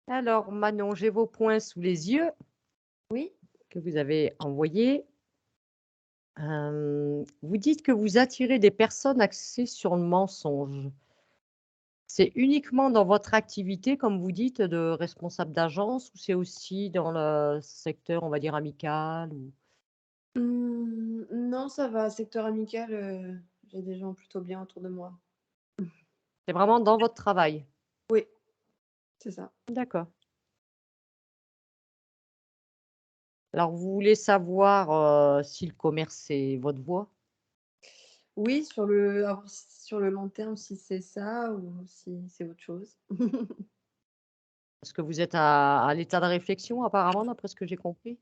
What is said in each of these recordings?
Alors, Manon, j'ai vos points sous les yeux Oui. que vous avez envoyés. Vous dites que vous attirez des personnes axées sur le mensonge. C'est uniquement dans votre activité, comme vous dites, de responsable d'agence, ou c'est aussi dans le secteur, on va dire, amical ou... Non, ça va, secteur amical, j'ai des gens plutôt bien autour de moi. C'est vraiment dans votre travail? Oui, c'est ça. D'accord. Alors, vous voulez savoir si le commerce, c'est votre voie? Oui, sur le long terme, si c'est ça ou si c'est autre chose. Parce que vous êtes à l'état de réflexion, apparemment, d'après ce que j'ai compris?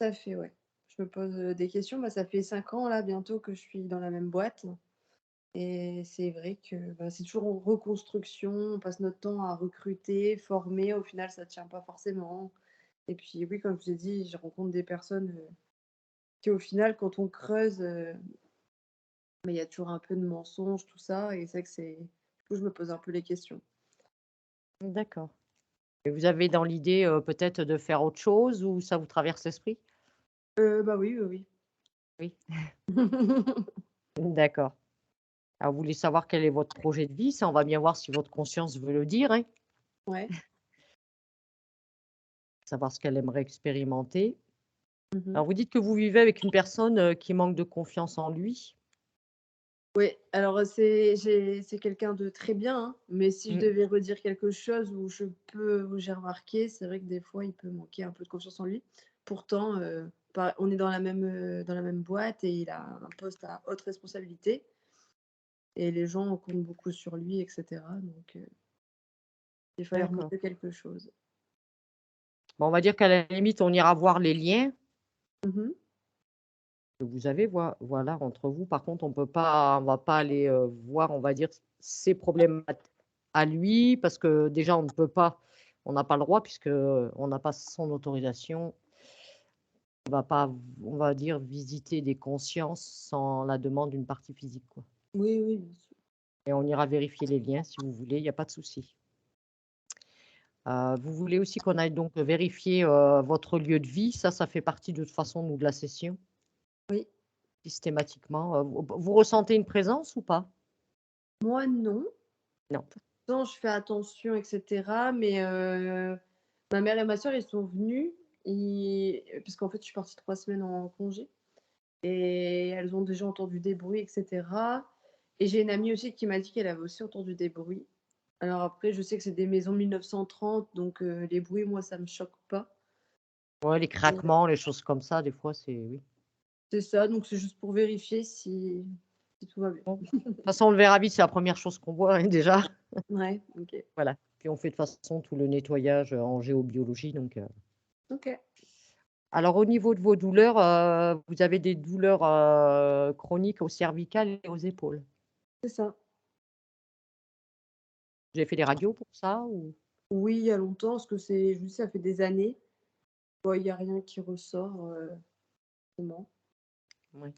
Ça fait, ouais. Je me pose, des questions. Bah, ça fait 5 ans là bientôt que je suis dans la même boîte et c'est vrai que, bah, c'est toujours en reconstruction. On passe notre temps à recruter, former, au final ça tient pas forcément et puis oui, comme je vous ai dit, je rencontre des personnes, qui au final quand on creuse, mais il y a toujours un peu de mensonges, tout ça et c'est vrai que c'est du coup, je me pose un peu les questions. D'accord. Et vous avez dans l'idée, peut-être de faire autre chose ou ça vous traverse l'esprit? Bah, oui, oui, Oui. oui. D'accord. Alors vous voulez savoir quel est votre projet de vie? Ça, on va bien voir si votre conscience veut le dire, hein. Ouais. Savoir ce qu'elle aimerait expérimenter. Mmh mh. Alors vous dites que vous vivez avec une personne, qui manque de confiance en lui? Oui, alors, c'est quelqu'un de très bien, hein, mais si je Mmh. devais redire quelque chose où j'ai remarqué, c'est vrai que des fois, il peut manquer un peu de confiance en lui. Pourtant, on est dans la même boîte et il a un poste à haute responsabilité et les gens comptent beaucoup sur lui et cetera donc il fallait D'accord. remonter quelque chose. Bon, on va dire qu'à la limite, on ira voir les liens Mmh mh. que vous avez, voilà, entre vous. Par contre, on va pas aller, voir, on va dire, ses problèmes à lui, parce que déjà, on ne peut pas, on n'a pas le droit puisque, on n'a pas son autorisation. On va pas, on va dire, visiter des consciences sans la demande d'une partie physique, quoi. Oui, oui, bien sûr. Et on ira vérifier les liens si vous voulez, il y a pas de souci. Vous voulez aussi qu'on aille donc vérifier, votre lieu de vie? Ça fait partie de toute façon, nous, de la session, Oui. systématiquement. Vous ressentez une présence ou pas? Moi, non. Non. Pourtant, je fais attention et cetera, mais ma mère et ma sœur, ils sont venus parce qu'en fait, je suis partie 3 semaines en congé et elles ont déjà entendu des bruits et cetera et j'ai une amie aussi qui m'a dit qu'elle avait aussi entendu des bruits. Alors après, je sais que c'est des maisons 1930 donc les bruits, moi, ça me choque pas. Ouais, les Heu, craquements, les choses comme ça, des fois, c'est oui. c'est ça, donc c'est juste pour vérifier si tout va bien. Bon, de toute façon, on le verra vite, c'est la première chose qu'on voit, hein, déjà. Ouais, OK. Voilà. Puis on fait de toute façon tout le nettoyage, en géobiologie, donc OK, alors au niveau de vos douleurs, vous avez des douleurs, chroniques aux cervicales et aux épaules? c'est ça. Vous avez fait des radios pour ça ou? Oui, il y a longtemps parce que je vous dis, ça fait des années. Bon, il y a rien qui ressort, vraiment. Ouais.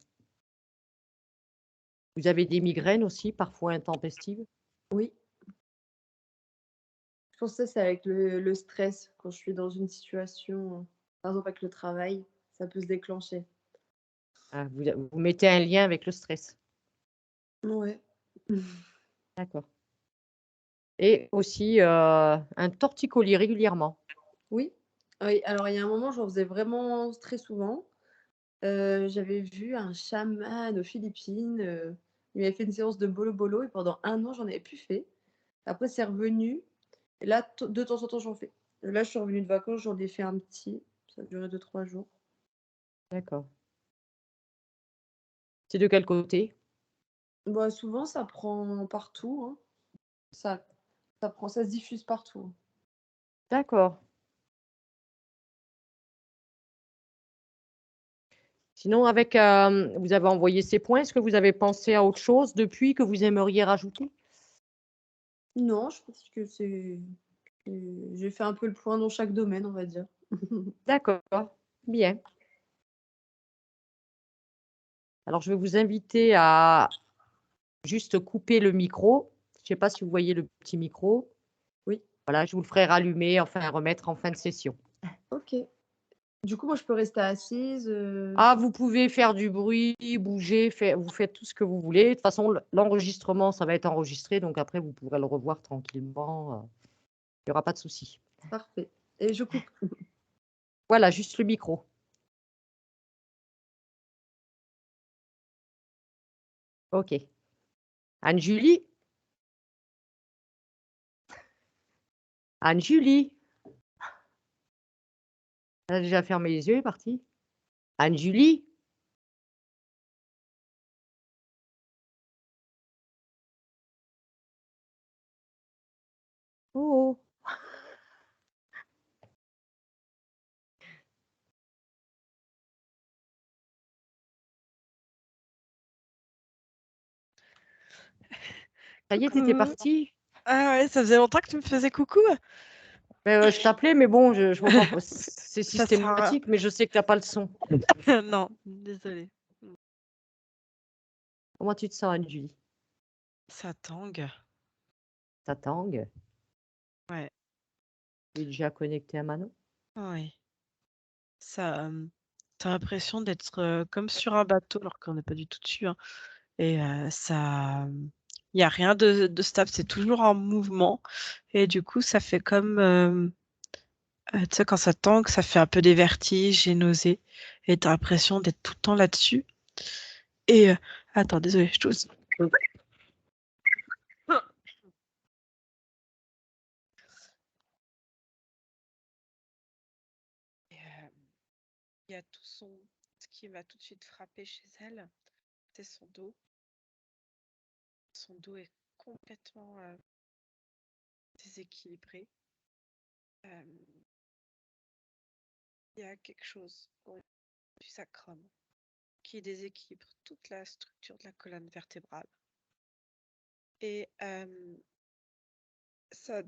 Vous avez des migraines aussi, parfois intempestives? Oui, je pense que ça, c'est avec le stress. Quand je suis dans une situation, par exemple avec le travail, ça peut se déclencher. Ah, vous mettez un lien avec le stress? Ouais. D'accord. Et aussi, un torticolis régulièrement? Oui, oui, alors il y a un moment, j'en faisais vraiment très souvent. J'avais vu un chaman aux Philippines, il m'avait fait une séance de bolo bolo et pendant 1 an, j'en avais plus fait. Après, c'est revenu et là, de temps en temps, j'en fais. Là, je suis revenue de vacances, j'en ai fait un petit, ça a duré 2 3 jours. D'accord. C'est de quel côté? Bah, souvent, ça prend partout, hein. Ça ça se diffuse partout, hein. D'accord. Sinon avec, vous avez envoyé ces points, est-ce que vous avez pensé à autre chose depuis que vous aimeriez rajouter? Non, je pense que j'ai fait un peu le point dans chaque domaine, on va dire. D'accord, bien. Alors je vais vous inviter à juste couper le micro. Je ne sais pas si vous voyez le petit micro? Oui. Voilà, je vous le ferai rallumer, enfin remettre en fin de session. OK. Du coup, moi, je peux rester assise, Ah, vous pouvez faire du bruit, bouger, vous faites tout ce que vous voulez. De toute façon, l'enregistrement, ça va être enregistré, donc après, vous pourrez le revoir tranquillement. Il y aura pas de souci. parfait et je coupe. Voilà, juste le micro. OK. Anne-Julie? Anne-Julie? Elle a déjà fermé les yeux, elle est partie. Anne-Julie? Oh, oh. Ça y est, tu étais Coucou. partie? Ah ouais, ça faisait longtemps que tu me faisais coucou. Je t'appelais, mais bon, je vois pas, c'est Ça sert à rien. systématique, mais je sais que tu as pas le son. Non, désolée. Comment tu te sens, Anne-Julie? Ça tangue. Ça tangue? Ouais, Tu es déjà connectée à Manon? oui. Ça, t'as l'impression d'être comme sur un bateau alors qu'on n'est pas du tout dessus, hein. Et ça, il n'y a rien de stable, c'est toujours en mouvement. Et du coup, ça fait comme, tu sais, quand ça tangue, ça fait un peu des vertiges et nausées. Et t'as l'impression d'être tout le temps là-dessus. Et attends, désolée, je tousse. Et, il y a ce qui m'a tout de suite frappé chez elle, c'est son dos. Son dos est complètement déséquilibré. Euh, il y a quelque chose au niveau du sacrum qui déséquilibre toute la structure de la colonne vertébrale. Et ça,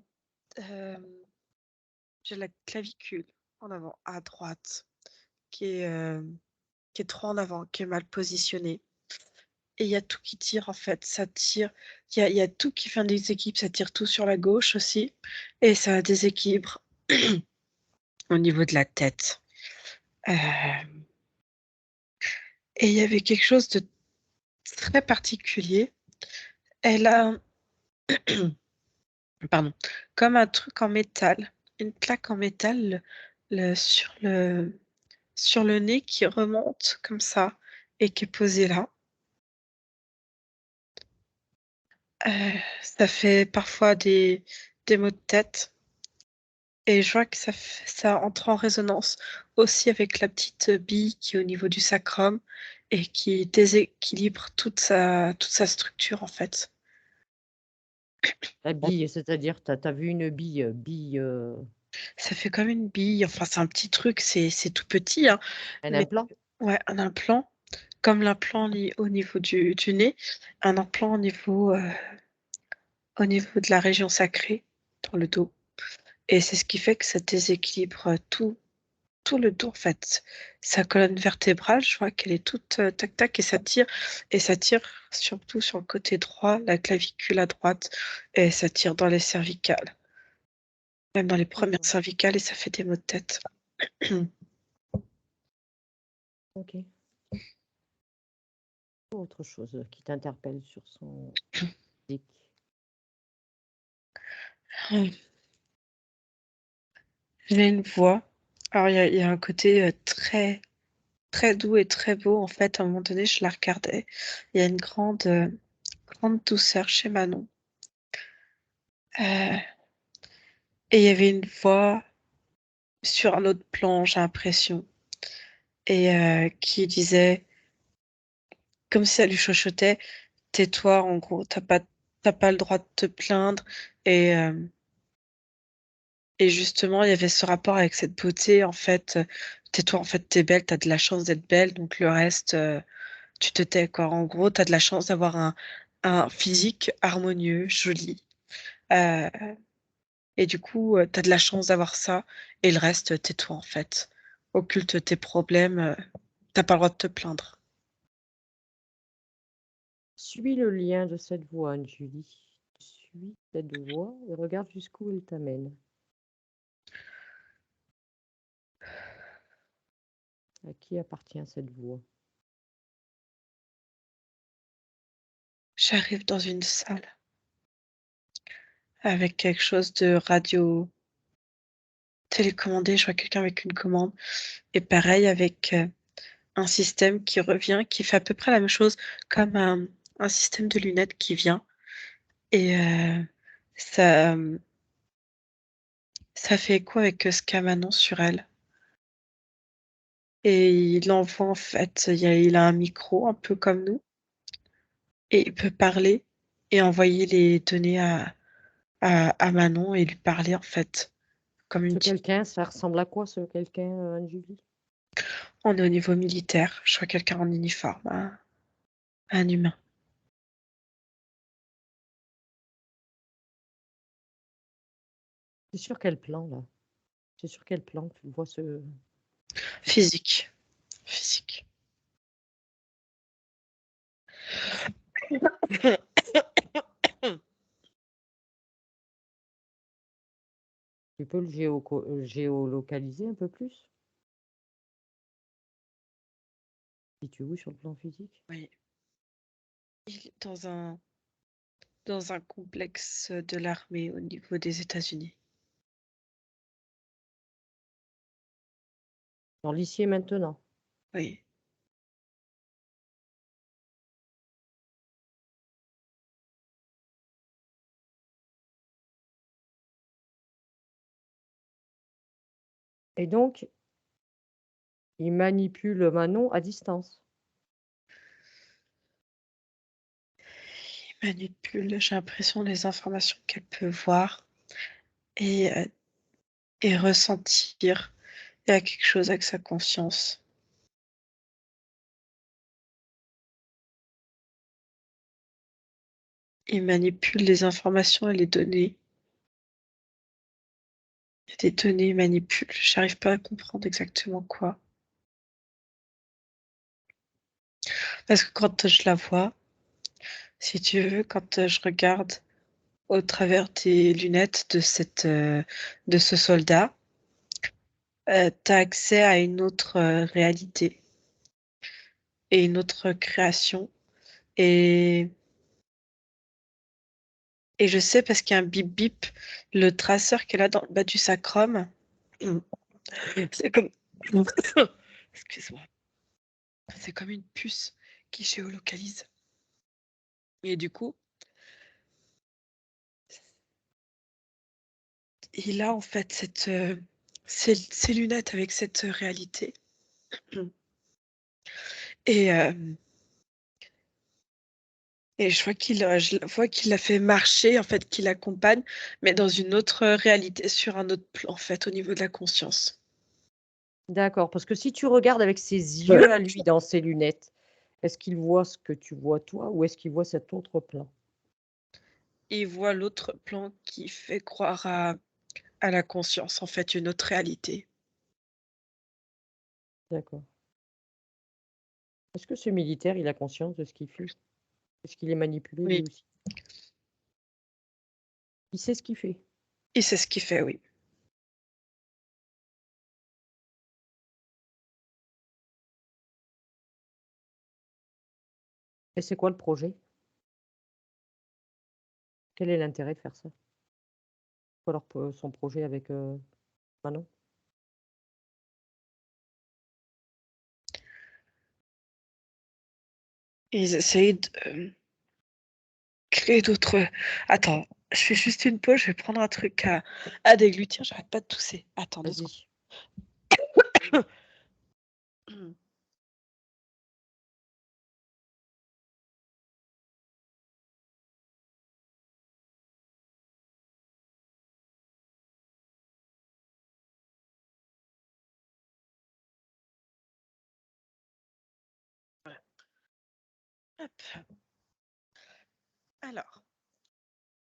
j'ai la clavicule en avant à droite qui est trop en avant, qui est mal positionnée. Et il y a tout qui tire en fait, ça tire. Il y a tout qui fait un déséquilibre, ça tire tout sur la gauche aussi. Et ça déséquilibre au niveau de la tête. Et il y avait quelque chose de très particulier. Elle a, pardon, comme un truc en métal, une plaque en métal sur le nez qui remonte comme ça et qui est posée là. Ça fait parfois des maux de tête. Et je vois que ça entre en résonance aussi avec la petite bille qui est au niveau du sacrum et qui déséquilibre toute sa structure en fait. La bille, c'est-à-dire, tu as vu une bille, Ça fait comme une bille, enfin c'est un petit truc, c'est tout petit, hein, un mais implant? ouais, un implant, comme l'implant au niveau du nez, un implant au niveau de la région sacrée, dans le dos. Et c'est ce qui fait que ça déséquilibre tout le dos en fait. Sa colonne vertébrale, je vois qu'elle est toute tac tac et ça tire surtout sur le côté droit, la clavicule à droite, et ça tire dans les cervicales, même dans les premières D'accord. cervicales, et ça fait des maux de tête. OK. Autre chose qui t'interpelle sur son physique? J'ai une voix. Alors il y a un côté très très doux et très beau en fait. À un moment donné, je la regardais. Il y a une grande douceur chez Manon. Euh, et il y avait une voix sur un autre plan, j'ai l'impression, et qui disait, comme si elle lui chuchotait, tais-toi, en gros, t'as pas le droit de te plaindre. Et, euh, et justement, il y avait ce rapport avec cette beauté, en fait. Tais-toi, en fait, t'es belle, t'as de la chance d'être belle, donc le reste, tu te tais, quoi. En gros, t'as de la chance d'avoir un physique harmonieux, joli. Euh, et du coup, t'as de la chance d'avoir ça, et le reste, tais-toi, en fait. Occulte tes problèmes, t'as pas le droit de te plaindre. Suis le lien de cette voix, Anne-Julie. suis cette voix et regarde jusqu'où elle t'amène. À qui appartient cette voix? J'arrive dans une salle avec quelque chose de radio télécommandé. Je vois quelqu'un avec une commande. Et pareil avec un système qui revient, qui fait à peu près la même chose comme un système de lunettes qui vient. Et ça, ça fait écho avec ce qu'a Manon sur elle. Et il envoie en fait, il a un micro un peu comme nous. Et il peut parler et envoyer les données à Manon et lui parler en fait comme une Ce petite. quelqu'un, ça ressemble à quoi, ce quelqu'un, Anne-Julie? On est au niveau militaire. Je vois quelqu'un en uniforme, un humain. C'est sur quel plan, là? C'est sur quel plan que tu vois ce... Physique. Physique. Tu peux le géolocaliser un peu plus? Si tu veux, sur le plan physique? Oui. Il est dans un complexe de l'armée au niveau des États-Unis. Dans l'ici et maintenant. Oui. Et donc, il manipule Manon à distance. Il manipule, j'ai l'impression, les informations qu'elle peut voir et, euh, et ressentir. Il y a quelque chose avec sa conscience. Il manipule les informations et les données. Il y a des données, il manipule. J'arrive pas à comprendre exactement quoi. Parce que quand je la vois, si tu veux, quand je regarde au travers des lunettes de ce soldat, tu as accès à une autre réalité et une autre création. Et, et je sais parce qu'il y a un bip bip, le traceur qu'elle a dans le bas du sacrum, c'est comme... Excuse-moi. C'est comme une puce qui géolocalise. Et du coup, il a en fait ces lunettes avec cette réalité. Et, et je vois qu'il la fait marcher, en fait, qu'il l'accompagne, mais dans une autre réalité, sur un autre plan, en fait, au niveau de la conscience. D'accord, parce que si tu regardes avec ses yeux à lui dans ses lunettes, est-ce qu'il voit ce que tu vois toi ou est-ce qu'il voit cet autre plan? Il voit l'autre plan qui fait croire à la conscience, en fait, une autre réalité. D'accord. Est-ce que ce militaire, il a conscience de ce qu'il fait? Est-ce qu'il est manipulé lui Oui, aussi? Il sait ce qu'il fait. et c'est ce qu'il fait, oui. Et c'est quoi le projet? Quel est l'intérêt de faire ça? C'est quoi son projet avec Manon? Ils essayent de créer d'autres. Attends, je fais juste une pause, je vais prendre un truc à déglutir, j'arrête pas de tousser. Attends 2 secondes. Vas-y. Hop. Alors,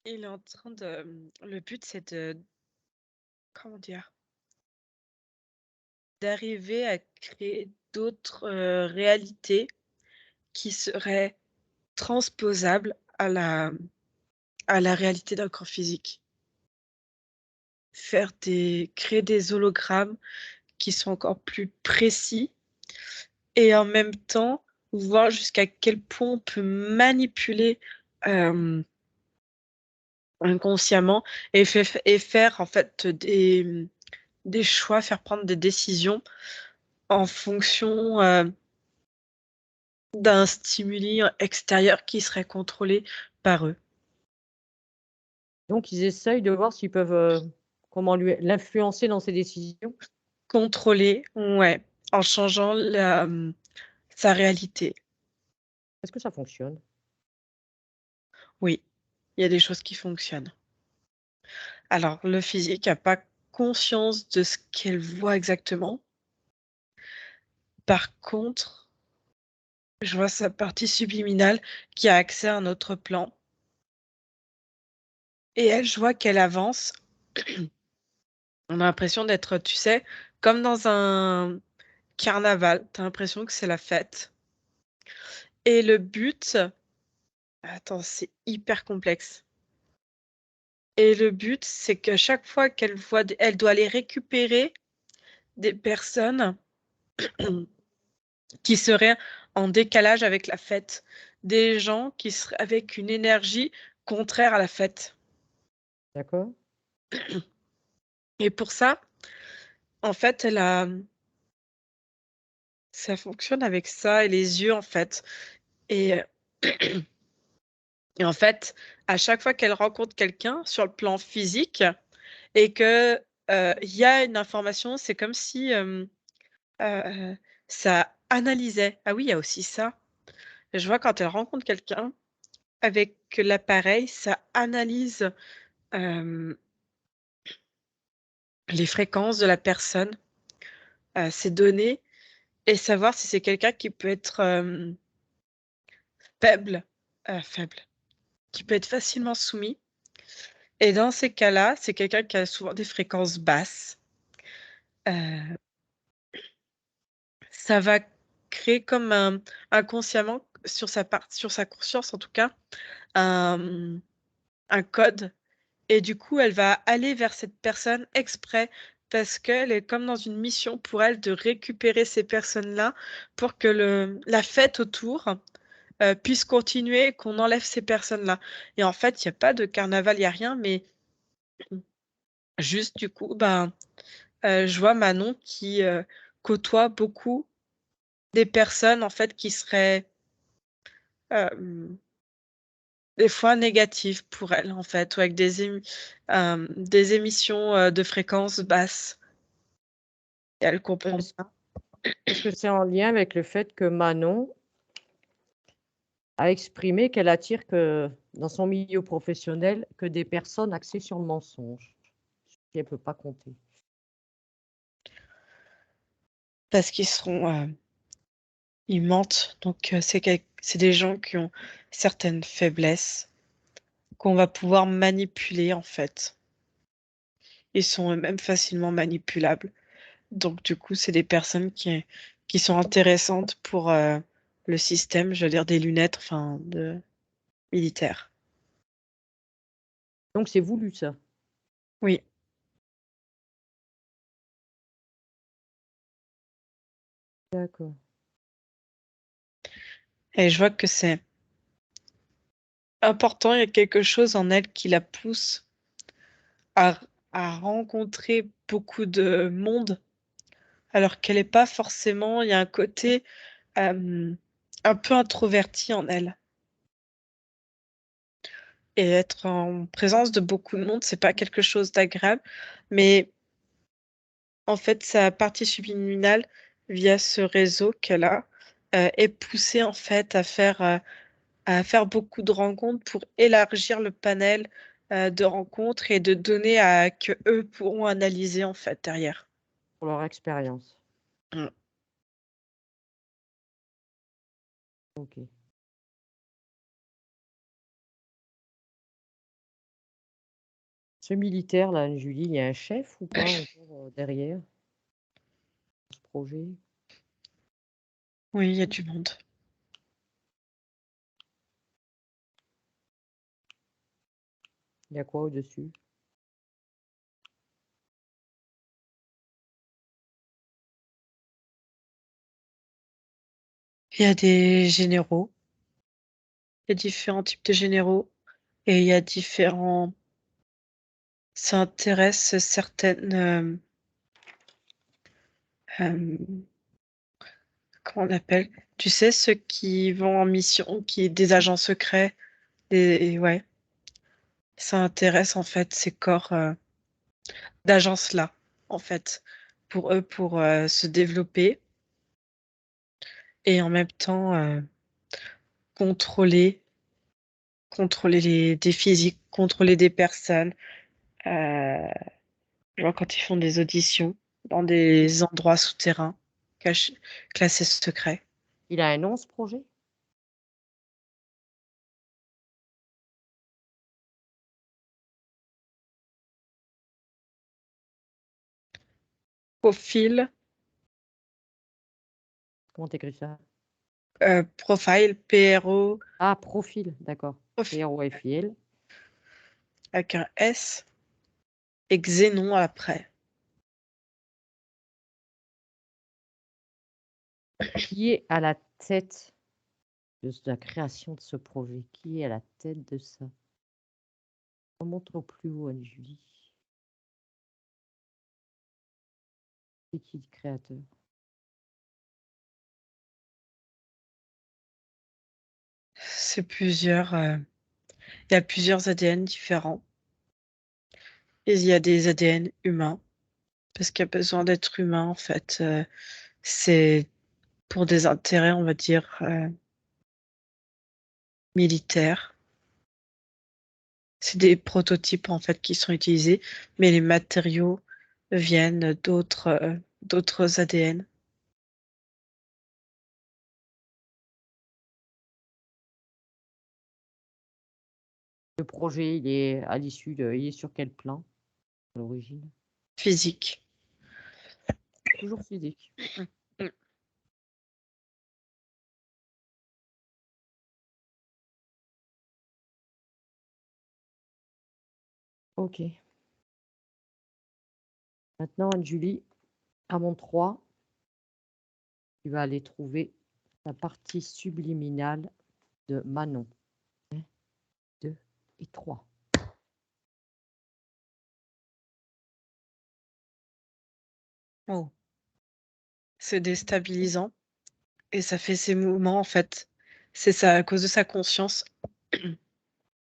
il est en train de. Le but, c'est de. Comment dire? D'arriver à créer d'autres réalités qui seraient transposables à la réalité d'un corps physique. Créer des hologrammes qui sont encore plus précis et en même temps voir jusqu'à quel point on peut manipuler inconsciemment et faire en fait des choix, faire prendre des décisions en fonction d'un stimuli extérieur qui serait contrôlé par eux. Donc ils essayent de voir s'ils peuvent, comment l'influencer dans ses décisions? Contrôler, ouais, en changeant sa réalité. Est-ce que ça fonctionne? Oui, il y a des choses qui fonctionnent. Alors, le physique n'a pas conscience de ce qu'elle voit exactement. Par contre, je vois sa partie subliminale qui a accès à un autre plan. Et elle, je vois qu'elle avance. On a l'impression d'être, tu sais, comme dans un carnaval. Tu as l'impression que c'est la fête. Et le but, attends, c'est hyper complexe. Et le but, c'est que chaque fois qu'elle voit, elle doit aller récupérer des personnes qui seraient en décalage avec la fête, des gens qui seraient avec une énergie contraire à la fête. D'accord. Et pour ça, en fait, ça fonctionne avec ça et les yeux, en fait. Et, et en fait, à chaque fois qu'elle rencontre quelqu'un sur le plan physique et que il y a une information, c'est comme si euh, ça analysait. Ah oui, il y a aussi ça. Je vois quand elle rencontre quelqu'un avec l'appareil, ça analyse les fréquences de la personne, ses données et savoir si c'est quelqu'un qui peut être faible, faible, qui peut être facilement soumis. Et dans ces cas-là, c'est quelqu'un qui a souvent des fréquences basses. Euh, Ça va créer comme inconsciemment sur sa conscience en tout cas un, un code. Et du coup, elle va aller vers cette personne exprès parce qu'elle est comme dans une mission pour elle de récupérer ces personnes-là pour que la fête autour puisse continuer et qu'on enlève ces personnes-là. Et en fait, il n'y a pas de carnaval, il n'y a rien, mais juste du coup, je vois Manon qui côtoie beaucoup des personnes en fait qui seraient euh, des fois négatives pour elle en fait, ou avec des émissions de fréquences basses. Et elle comprend Est-ce pas. est-ce que c'est en lien avec le fait que Manon a exprimé qu'elle attire que dans son milieu professionnel, que des personnes axées sur le mensonge, sur qui elle peut pas compter? Parce ils mentent. Donc c'est des gens qui ont certaines faiblesses qu'on va pouvoir manipuler en fait. Ils sont eux-mêmes facilement manipulables. Donc du coup, c'est des personnes qui sont intéressantes pour le système, je veux dire des lunettes, enfin de militaires. Donc c'est voulu ça? Oui. D'accord. Et je vois que c'est important, il y a quelque chose en elle qui la pousse à, à rencontrer beaucoup de monde, alors qu'elle n'est pas forcément, il y a un côté un peu introverti en elle. Et être en présence de beaucoup de monde, c'est pas quelque chose d'agréable, mais en fait, sa partie subliminale, via ce réseau qu'elle a, est poussée en fait à faire beaucoup de rencontres pour élargir le panel de rencontres et de données que eux pourront analyser en fait derrière. Pour leur expérience. Mm. OK. Ce militaire là, Julie, il y a un chef ou pas encore, derrière ce projet? Oui, il y a du monde. Il y a quoi au-dessus? Il y a des généraux, il y a différents types de généraux et il y a différents. Ça intéresse certaines. euh, Comment on appelle? Tu sais, ceux qui vont en mission, qui des agents secrets, et ouais, ça intéresse en fait ces corps d'agences-là, en fait, pour eux, pour se développer et en même temps contrôler, contrôler des physiques, contrôler des personnes, euh, genre quand ils font des auditions dans des endroits souterrains, classés secrets. Il a un nom, ce projet? Profil, Comment t'écris ça? profile, PRO, Ah, profil, d'accord. profil, PROFIL. avec un S et Xénon après. Qui est à la tête de la création de ce projet? Qui est à la tête de ça? On monte au plus haut, Anne-Julie. C'est qui le créateur? C'est plusieurs. Il y a plusieurs ADN différents. Et il y a des ADN humains, parce qu'il y a besoin d'être humain, en fait. C'est pour des intérêts, on va dire, militaires. C'est des prototypes, en fait, qui sont utilisés, mais les matériaux viennent d'autres ADN. Le projet, il est à l'issue de. Il est sur quel plan à l'origine? Physiques. Toujours physique. Mm. Ok. Maintenant, Anne-Julie, à mon 3, tu vas aller trouver la partie subliminale de Manon. 1, 2 et 3. Oh. C'est déstabilisant et ça fait ces mouvements, en fait. C'est ça, à cause de sa conscience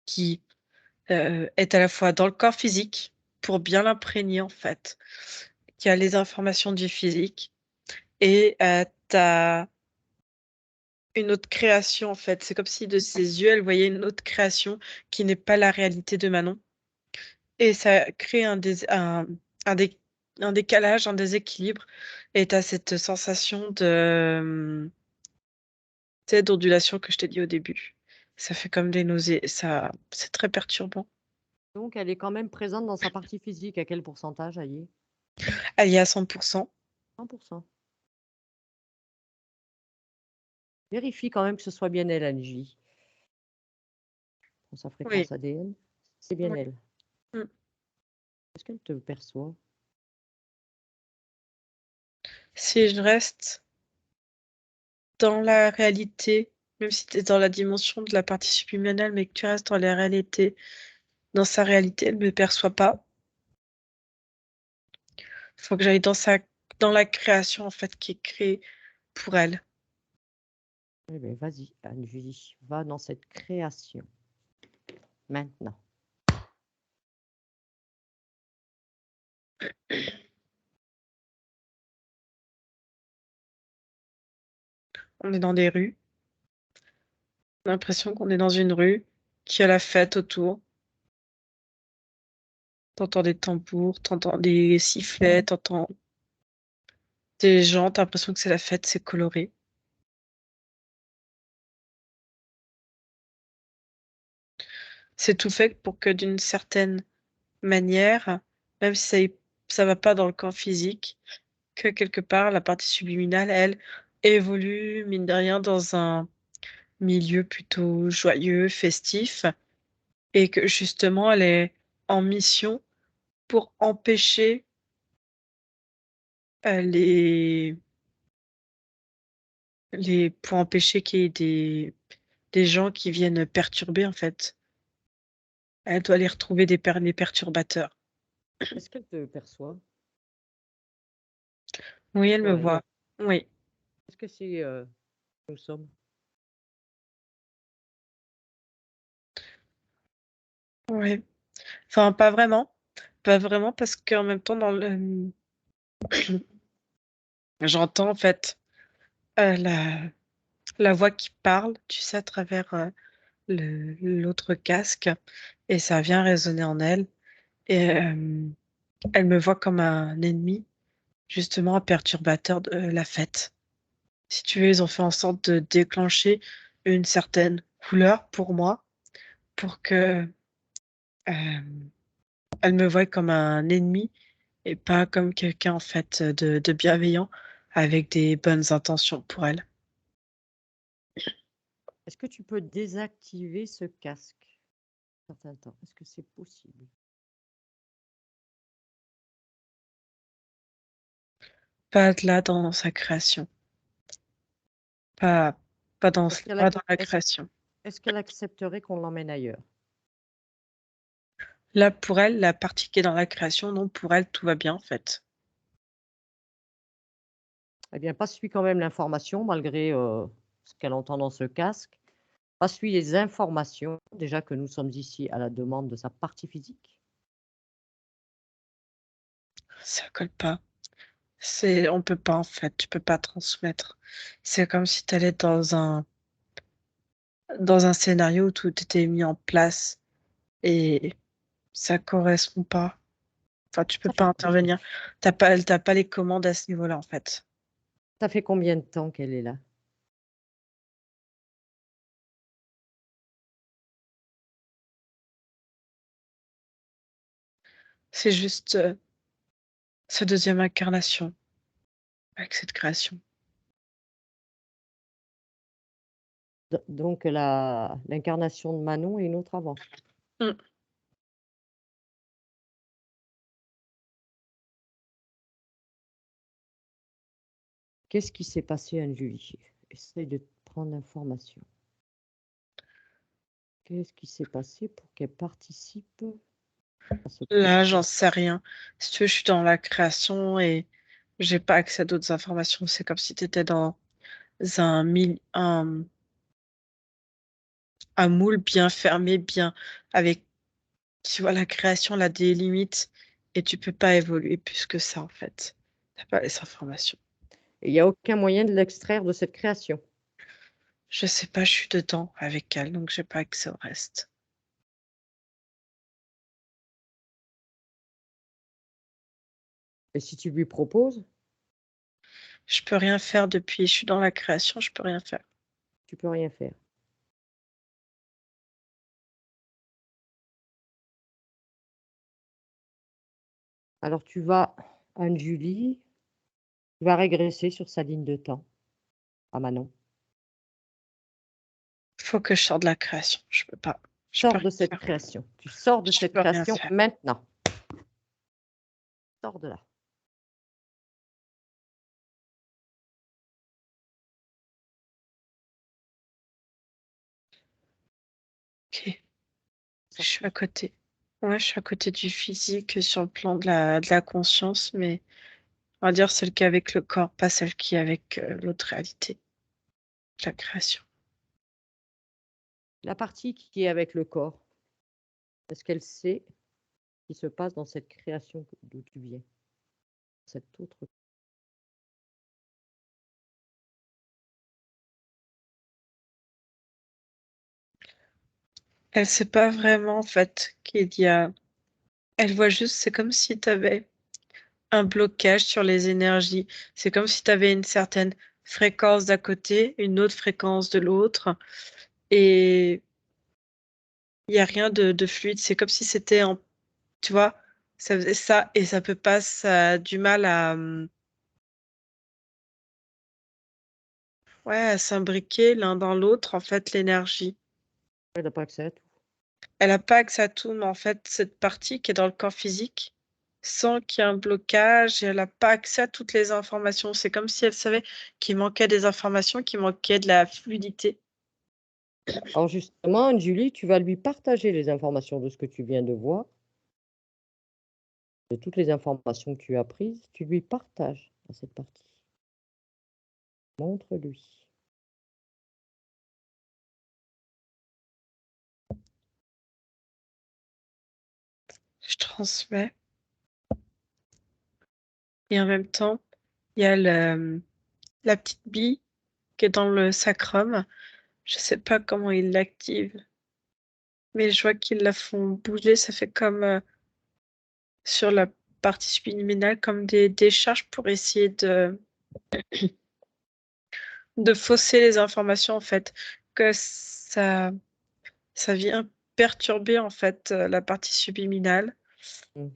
qui est à la fois dans le corps physique pour bien l'imprégner en fait, qui a les informations du physique et tu as une autre création en fait. C'est comme si de ses yeux, elle voyait une autre création qui n'est pas la réalité de Manon. Et ça crée un, dé- un décalage, un déséquilibre. Et tu as cette sensation de, tu sais, d'ondulation que je t'ai dit au début. Ça fait comme des nausées. Ça, c'est très perturbant. Donc, elle est quand même présente dans sa partie physique. À quel pourcentage, elle y est? Elle y est à 100%. 100%. Vérifie quand même que ce soit bien elle, Angie. Pour sa Oui. fréquence ADN, c'est bien Oui. elle. Mm. Est-ce qu'elle te perçoit? Si je reste dans la réalité, même si tu es dans la dimension de la partie subliminale, mais que tu restes dans la réalité, dans sa réalité, elle ne me perçoit pas. Il faut que j'aille dans la création, en fait, qui est créée pour elle. Eh bien, vas-y, Angie, va dans cette création. Maintenant. On est dans des rues. On a l'impression qu'on est dans une rue, qui a la fête autour. T'entends des tambours, t'entends des sifflets, t'entends des gens, t'as l'impression que c'est la fête, c'est coloré. C'est tout fait pour que d'une certaine manière, même si ça va pas dans le camp physique, que quelque part, la partie subliminale, elle, évolue, mine de rien, dans un milieu plutôt joyeux, festif, et que justement elle est en mission pour empêcher les pour empêcher qu'il y ait des gens qui viennent perturber, en fait. Elle doit aller retrouver les perturbateurs. Est-ce qu'elle te perçoit, Oui, elle me toi, elle? voit. Oui, Est-ce que c'est, nous sommes? oui. Enfin, pas vraiment. Pas vraiment parce qu'en même temps dans le j'entends en fait, la voix qui parle, tu sais, à travers, l'autre casque et ça vient résonner en elle et elle me voit comme un ennemi, justement un perturbateur de la fête. Si tu veux, ils ont fait en sorte de déclencher une certaine couleur pour moi, pour que, hem, elle me voie comme un ennemi et pas comme quelqu'un, en fait, de bienveillant avec des bonnes intentions pour elle. Est-ce que tu peux désactiver ce casque un certain temps? Est-ce que c'est possible? Pas de là dans sa création, pas Est-ce qu'elle pas ac dans la est-ce création. est-ce qu'elle accepterait qu'on l'emmène ailleurs? Là, pour elle, la partie qui est dans la création, non, pour elle, tout va bien, en fait. Eh bien, passe-lui quand même l'information malgré, ce qu'elle entend dans ce casque. Passe-lui les informations, déjà que nous sommes ici à la demande de sa partie physique. Ça colle pas. On peut pas, en fait, tu peux pas transmettre. C'est comme si tu allais dans un scénario où tout était mis en place et ça correspond pas. Enfin, tu peux Ça pas fait intervenir. Tu pas les commandes à ce niveau-là, en fait. ça fait combien de temps qu'elle est là? C'est juste, sa deuxième incarnation avec cette création. Donc la l'incarnation de Manon et une autre avant. Mmh. Qu'est-ce qui s'est passé, Anne-Julie? Essaye de prendre l'information. Qu'est-ce qui s'est passé pour qu'elle participe à ce Là, processus? j'en sais rien. Si tu veux, je suis dans la création et j'ai pas accès à d'autres informations. C'est comme si tu étais dans un moule bien fermé, bien avec tu vois, la création, elle a des limites et tu peux pas évoluer plus que ça, en fait. Tu pas les informations. Et il y a aucun moyen de l'extraire de cette création? Je sais pas, je suis dedans avec elle, donc j'ai pas accès au reste. Et si tu lui proposes, Je peux rien faire depuis je suis dans la création, je peux rien faire. tu peux rien faire. Alors tu vas, Anne-Julie, tu vas régresser sur sa ligne de temps à Manon. Faut que je sorte de la création, je peux pas. Je peux Sors rien de cette faire. création. Tu sors de Je cette peux rien création faire. maintenant. Sors de là. OK, je suis à Sorti. côté. Ouais, je suis à côté du physique, sur le plan de la conscience, mais on va dire celle qui est avec le corps, pas celle qui est avec, l'autre réalité, la création. La partie qui est avec le corps, est-ce qu'elle sait ce qui se passe dans cette création d'où tu viens? Cette autre. Elle sait pas vraiment, en fait, qu'il y a elle voit juste c'est comme si tu avais un blocage sur les énergies. C'est comme si tu avais une certaine fréquence d'un côté, une autre fréquence de l'autre et il y a rien de fluide. C'est comme si c'était en tu vois? Ça faisait ça et ça peut pas ça a du mal à, ouais, à s'imbriquer l'un dans l'autre, en fait, l'énergie. Elle n'a pas accès à tout. elle n'a pas accès à tout, mais en fait, cette partie qui est dans le corps physique, sans qu'il y ait un blocage, et elle n'a pas accès à toutes les informations. C'est comme si elle savait qu'il manquait des informations, qu'il manquait de la fluidité. Alors justement, Julie, tu vas lui partager les informations de ce que tu viens de voir, de toutes les informations que tu as prises, tu lui partages dans cette partie. Montre-lui. Je transmets. Et en même temps, il y a la petite bille qui est dans le sacrum. Je sais pas comment ils l'activent, mais je vois qu'ils la font bouger. Ça fait comme sur la partie subliminale, comme des décharges pour essayer de fausser les informations, en fait. Que ça vient perturber, en fait, la partie subliminale.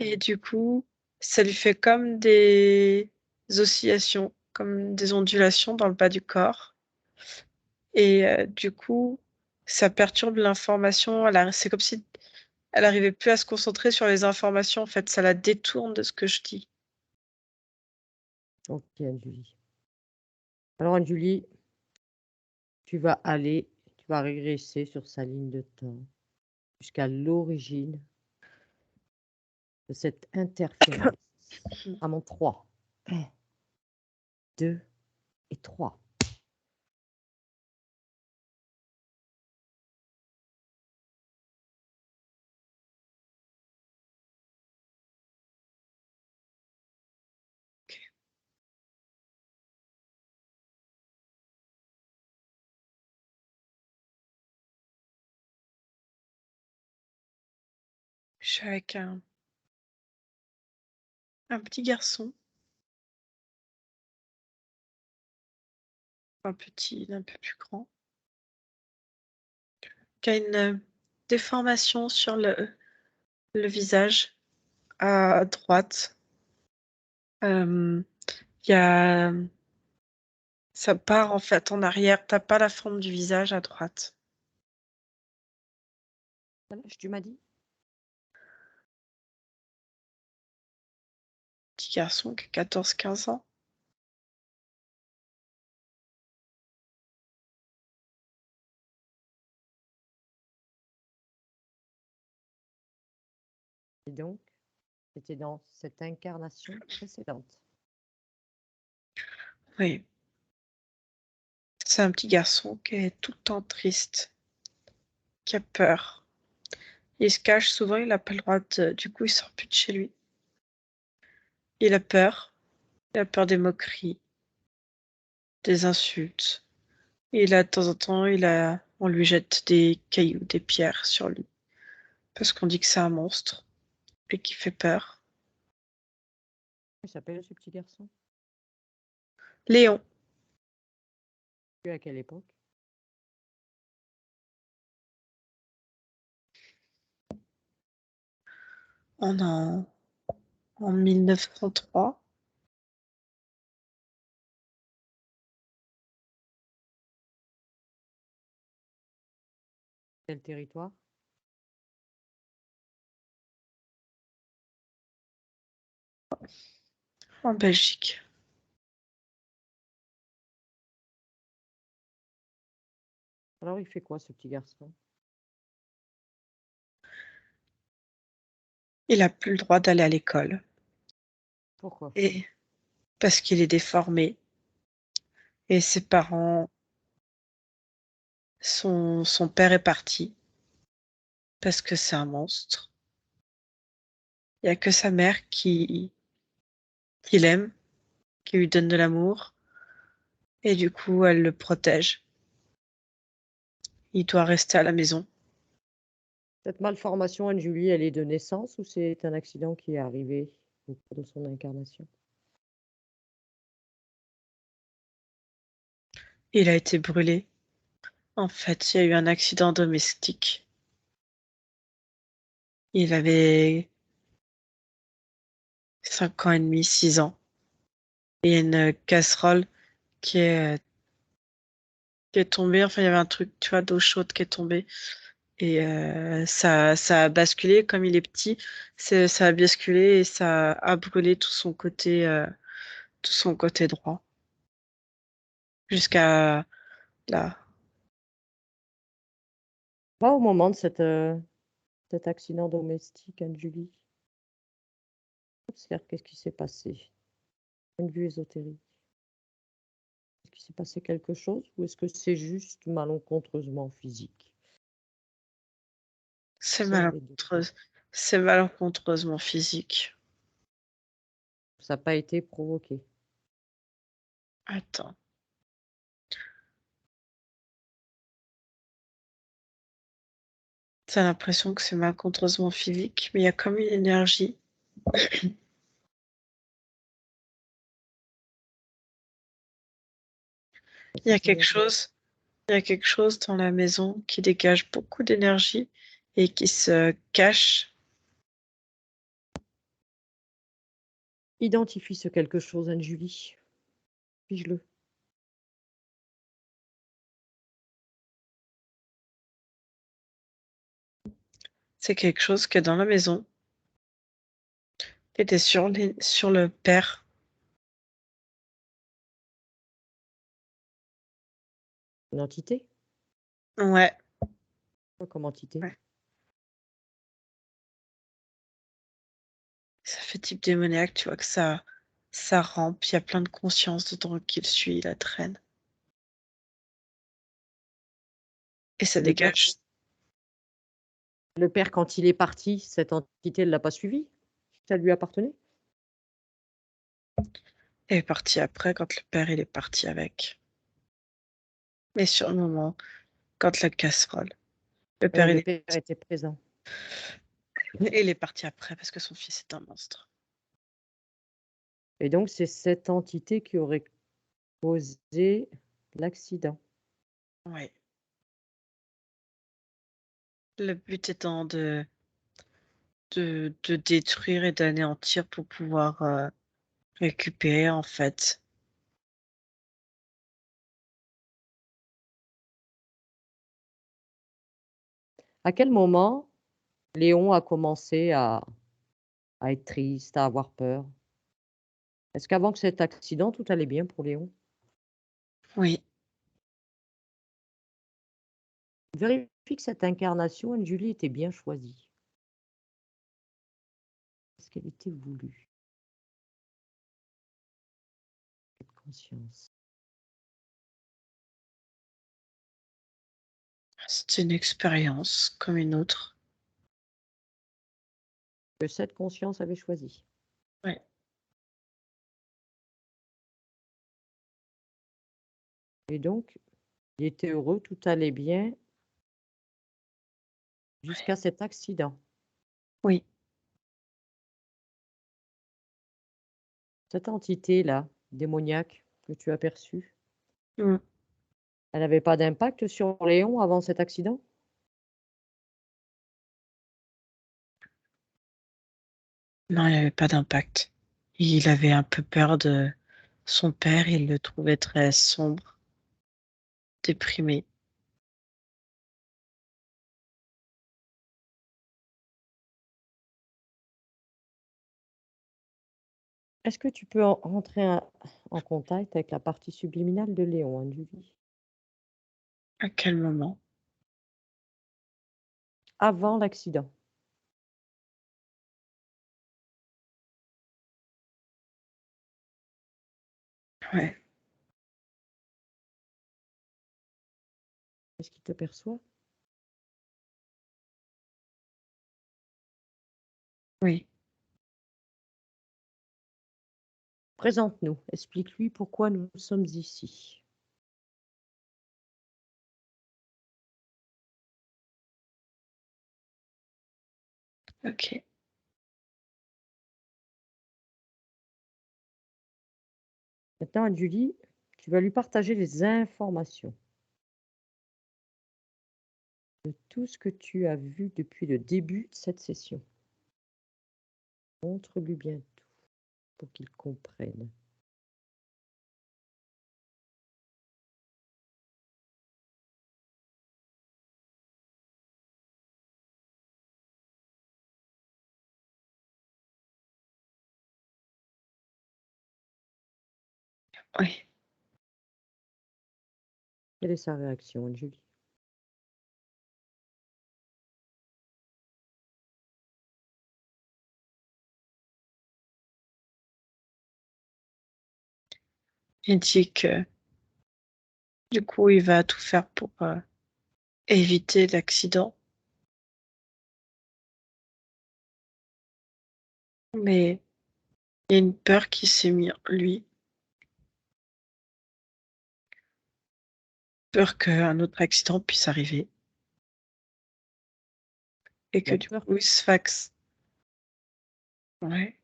Et Mhm. du coup, ça lui fait comme des oscillations, comme des ondulations dans le bas du corps. Et du coup, ça perturbe l'information. C'est comme si elle n'arrivait plus à se concentrer sur les informations. En fait, ça la détourne de ce que je dis. Ok, Julie. Alors, Julie, tu vas régresser sur sa ligne de temps jusqu'à l'origine de cette interférence. À mon 3. 1, 2 et 3. Je suis avec un petit garçon, un peu plus grand, qui a une déformation sur le visage à droite. Il y a, ça part en fait en arrière. T'as pas la forme du visage à droite. Quel âge tu m'as dit? Petit garçon qui a 14-15 ans. Et donc, c'était dans cette incarnation précédente. Oui, c'est un petit garçon qui est tout le temps triste, qui a peur. Il se cache souvent, il n'a pas le droit du coup, il sort plus de chez lui. Il a peur. Il a peur des moqueries, des insultes. Et là, de temps en temps, on lui jette des cailloux, des pierres sur lui. Parce qu'on dit que c'est un monstre et qu'il fait peur. Il s'appelle ce petit garçon? Léon, Tu à quelle époque? en 1903. Quel territoire? En Belgique. Alors, il fait quoi, ce petit garçon? Il n'a plus le droit d'aller à l'école. Pourquoi? Et parce qu'il est déformé. Et ses parents, son père est parti parce que c'est un monstre. Il n'y a que sa mère qui l'aime, qui lui donne de l'amour. Et du coup, elle le protège. Il doit rester à la maison. Cette malformation, Anne-Julie, elle est de naissance ou c'est un accident qui est arrivé au cours de son incarnation? Il a été brûlé. En fait, il y a eu un accident domestique. Il avait 5 ans et demi, 6 ans. Et il y a une casserole qui est tombée. Enfin, il y avait un truc, tu vois, d'eau chaude qui est tombée. Et ça a basculé, comme il est petit, ça a basculé et ça a brûlé tout son côté droit jusqu'à là. Pas au moment de cet accident domestique, Anne-Julie. Observe qu'est-ce qui s'est passé. Point de vue ésotérique. Est-ce qu'il s'est passé quelque chose ou est-ce que c'est juste malencontreusement physique? C'est Observe les deux. c'est malencontreusement physique. Ça n'a pas été provoqué. Attends. T'as l'impression que c'est malencontreusement physique, mais il y a comme une énergie. Il y a quelque chose, il y a quelque chose dans la maison qui dégage beaucoup d'énergie et qui se cache. Identifie ce quelque chose, Anne-Julie. Fige-le. C'est quelque chose qui est dans la maison, qui était sur le père. Une entité? Ouais, Quoi comme entité? ouais. Ça fait type démoniaque, tu vois que ça rampe, il y a plein de conscience dedans qui le suit, la traîne. Et ça Le père, dégage. le père, quand il est parti, cette entité ne l'a pas suivi? Ça lui appartenait? Elle est partie après quand le père il est parti avec. Mais sur le moment, quand la casserole, le père Le père était présent. il est parti après parce que son fils est un monstre. Et donc, c'est cette entité qui aurait causé l'accident. Ouais. Le but étant de détruire et d'anéantir pour pouvoir récupérer en fait. À quel moment Léon a commencé à être triste, à avoir peur? Est-ce qu'avant que cet accident, tout allait bien pour Léon? Oui, Vérifie que cette incarnation, Anne-Julie, était bien choisie. Est-ce qu'elle était voulue? Cette conscience. c'est une expérience comme une autre. Que cette conscience avait choisi. Ouais. Et donc, il était heureux, tout allait bien jusqu'à cet accident. Oui. Cette entité-là, démoniaque, que tu as perçue, Mm. elle n'avait pas d'impact sur Léon avant cet accident? Non, il n'y avait pas d'impact. Il avait un peu peur de son père, il le trouvait très sombre, déprimé. Est-ce que tu peux rentrer en contact avec la partie subliminale de Léon, Anne-Julie? À quel moment? Avant l'accident. Ouais. Est-ce qu'il te perçoit? Oui. Présente-nous, explique-lui pourquoi nous sommes ici. Ok. Maintenant, Anne-Julie, tu vas lui partager les informations de tout ce que tu as vu depuis le début de cette session. Montre-lui bien tout pour qu'il comprenne. Oui. Quelle est sa réaction, Julie? Il dit que du coup, il va tout faire pour éviter l'accident. Mais il y a une peur qui s'est mise en lui. Peur qu'un autre accident puisse arriver. Et Il que a du peur, coup, il se fasse. Ouais.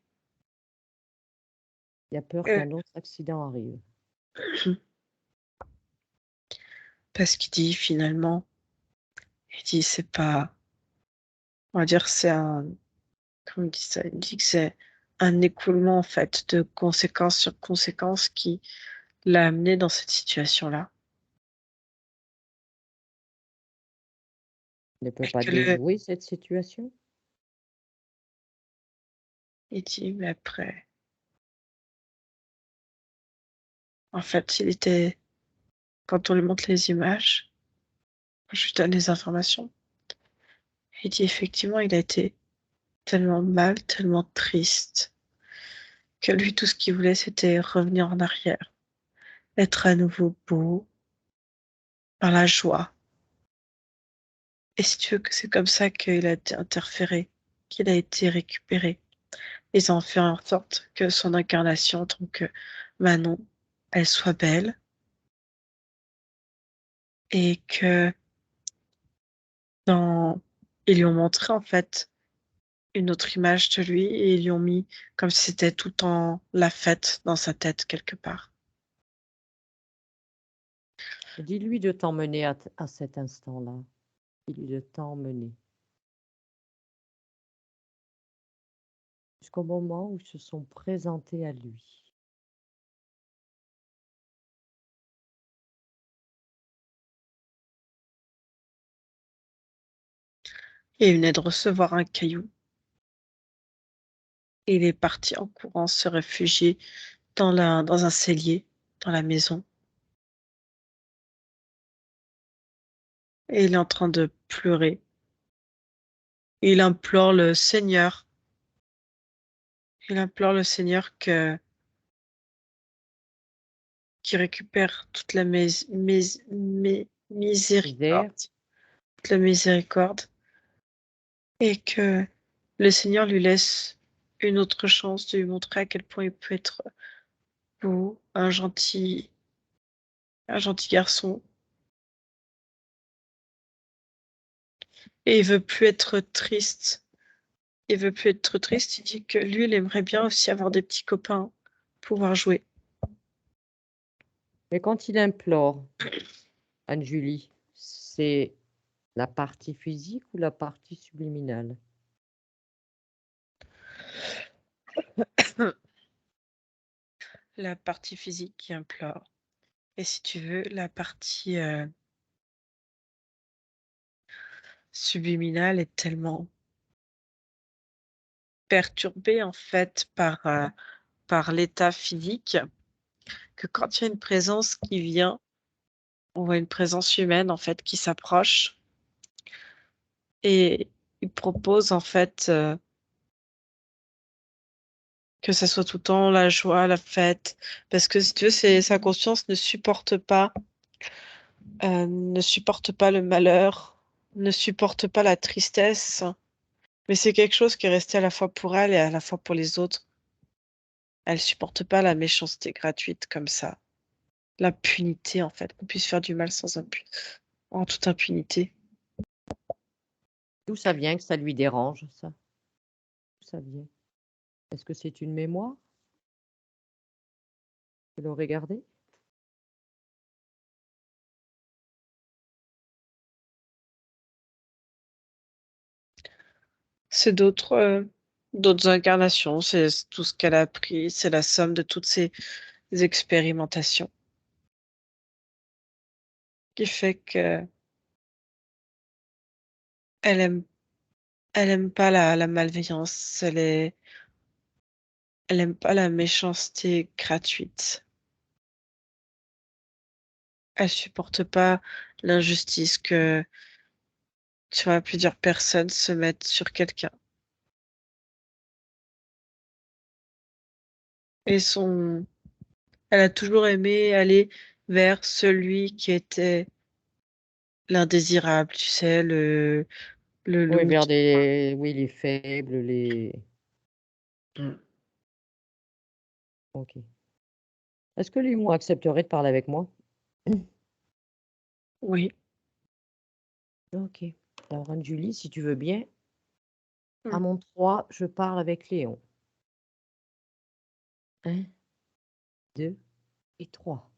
il a peur Euh, qu'un autre accident arrive. Parce qu'il dit finalement, il dit c'est pas, on va dire c'est un, comment il dit ça? Il dit que c'est un écoulement en fait de conséquence sur conséquence qui l'a amené dans cette situation-là. Il ne peut Et pas que le, déjouer cette situation. il dit mais après, en fait, il était, quand on lui montre les images, je lui donne les informations. Il dit effectivement, il a été tellement mal, tellement triste, que lui, tout ce qu'il voulait, c'était revenir en arrière, être à nouveau beau, dans la joie. Et si tu veux que c'est comme ça qu'il a été interféré, qu'il a été récupéré. Ils ont fait en sorte que son incarnation, en tant que Manon, elle soit belle et que dans... ils lui ont montré en fait une autre image de lui et ils lui ont mis comme si c'était tout le temps la fête dans sa tête quelque part. Dis-lui de t'emmener à cet instant-là. Dis-lui de t'emmener. Jusqu'au moment où ils se sont présentés à lui. Et il venait de recevoir un caillou. Et il est parti en courant se réfugier dans un cellier, dans la maison. Et il est en train de pleurer. Il implore le Seigneur. Il implore le Seigneur qu'il récupère toute la miséricorde, Misère. toute la miséricorde, et que le Seigneur lui laisse une autre chance de lui montrer à quel point il peut être beau, un gentil garçon. Et il veut plus être triste. Il veut plus être triste. Il dit que lui, il aimerait bien aussi avoir des petits copains, pouvoir jouer. Mais quand il implore, Anne-Julie, c'est la partie physique ou la partie subliminale? La partie physique qui implore. Et si tu veux, la partie subliminale est tellement perturbée en fait par l'état physique que quand il y a une présence qui vient, on voit une présence humaine en fait qui s'approche et il propose en fait que ça soit tout le temps la joie, la fête, parce que si tu veux, sa conscience ne supporte pas le malheur, ne supporte pas la tristesse, mais c'est quelque chose qui est resté à la fois pour elle et à la fois pour les autres. Elle supporte pas la méchanceté gratuite comme ça, l'impunité en fait, qu'on puisse faire du mal en toute impunité. D'où ça vient que ça lui dérange, ça? D'où ça vient? Est-ce que c'est une mémoire? Vous l'aurez gardée? C'est d'autres incarnations, c'est tout ce qu'elle a appris, c'est la somme de toutes ces expérimentations qui fait que elle aime, elle aime pas la malveillance, elle aime pas la méchanceté gratuite. Elle supporte pas l'injustice que, tu vois, plusieurs personnes se mettent sur quelqu'un. Et elle a toujours aimé aller vers celui qui était l'indésirable, tu sais, le Oui, vers loser. oui, les faibles, les. Mm. Ok. Est-ce que Léon accepterait de parler avec moi? Oui. Ok. Alors, Anne-Julie, si tu veux bien, à Mm. mon 3, je parle avec Léon. 1, 2 et 3.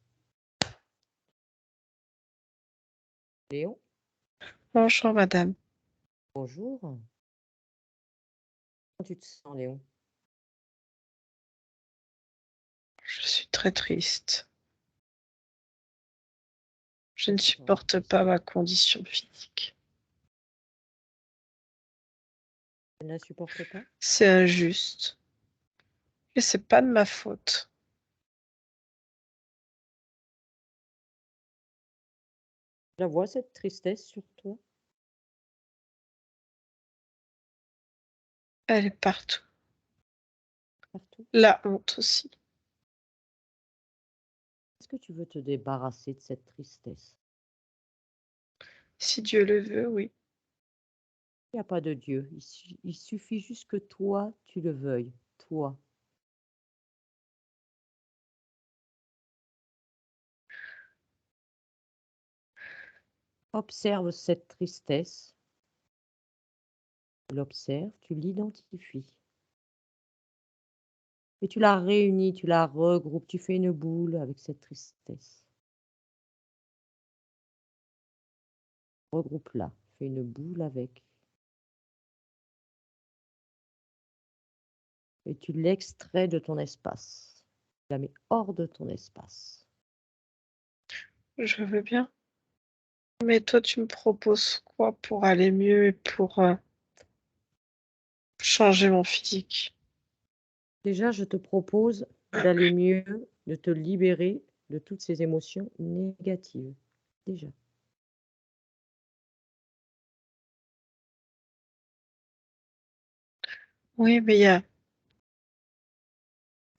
Léon, Bonjour, madame. bonjour. Comment tu te sens, Léon? Je suis très triste. Je ne Tu seras supporte triste. pas ma condition physique. Tu ne la supportes pas? C'est injuste. Et c'est pas de ma faute. Je la vois, cette tristesse sur toi, Elle est partout. partout. La honte aussi. Est-ce que tu veux te débarrasser de cette tristesse? Si Dieu le veut, oui. Il n'y a pas de Dieu. Il suffit juste que toi, tu le veuilles. Toi. Observe cette tristesse. Tu l'observes, tu l'identifies. Et tu la réunis, tu la regroupes, tu fais une boule avec cette tristesse. Regroupe-la, fais une boule avec. Et tu l'extrais de ton espace. Tu la mets hors de ton espace. Je veux bien. Mais toi, tu me proposes quoi pour aller mieux et pour changer mon physique? Déjà, je te propose d'aller mieux, de te libérer de toutes ces émotions négatives. Déjà. Oui, mais il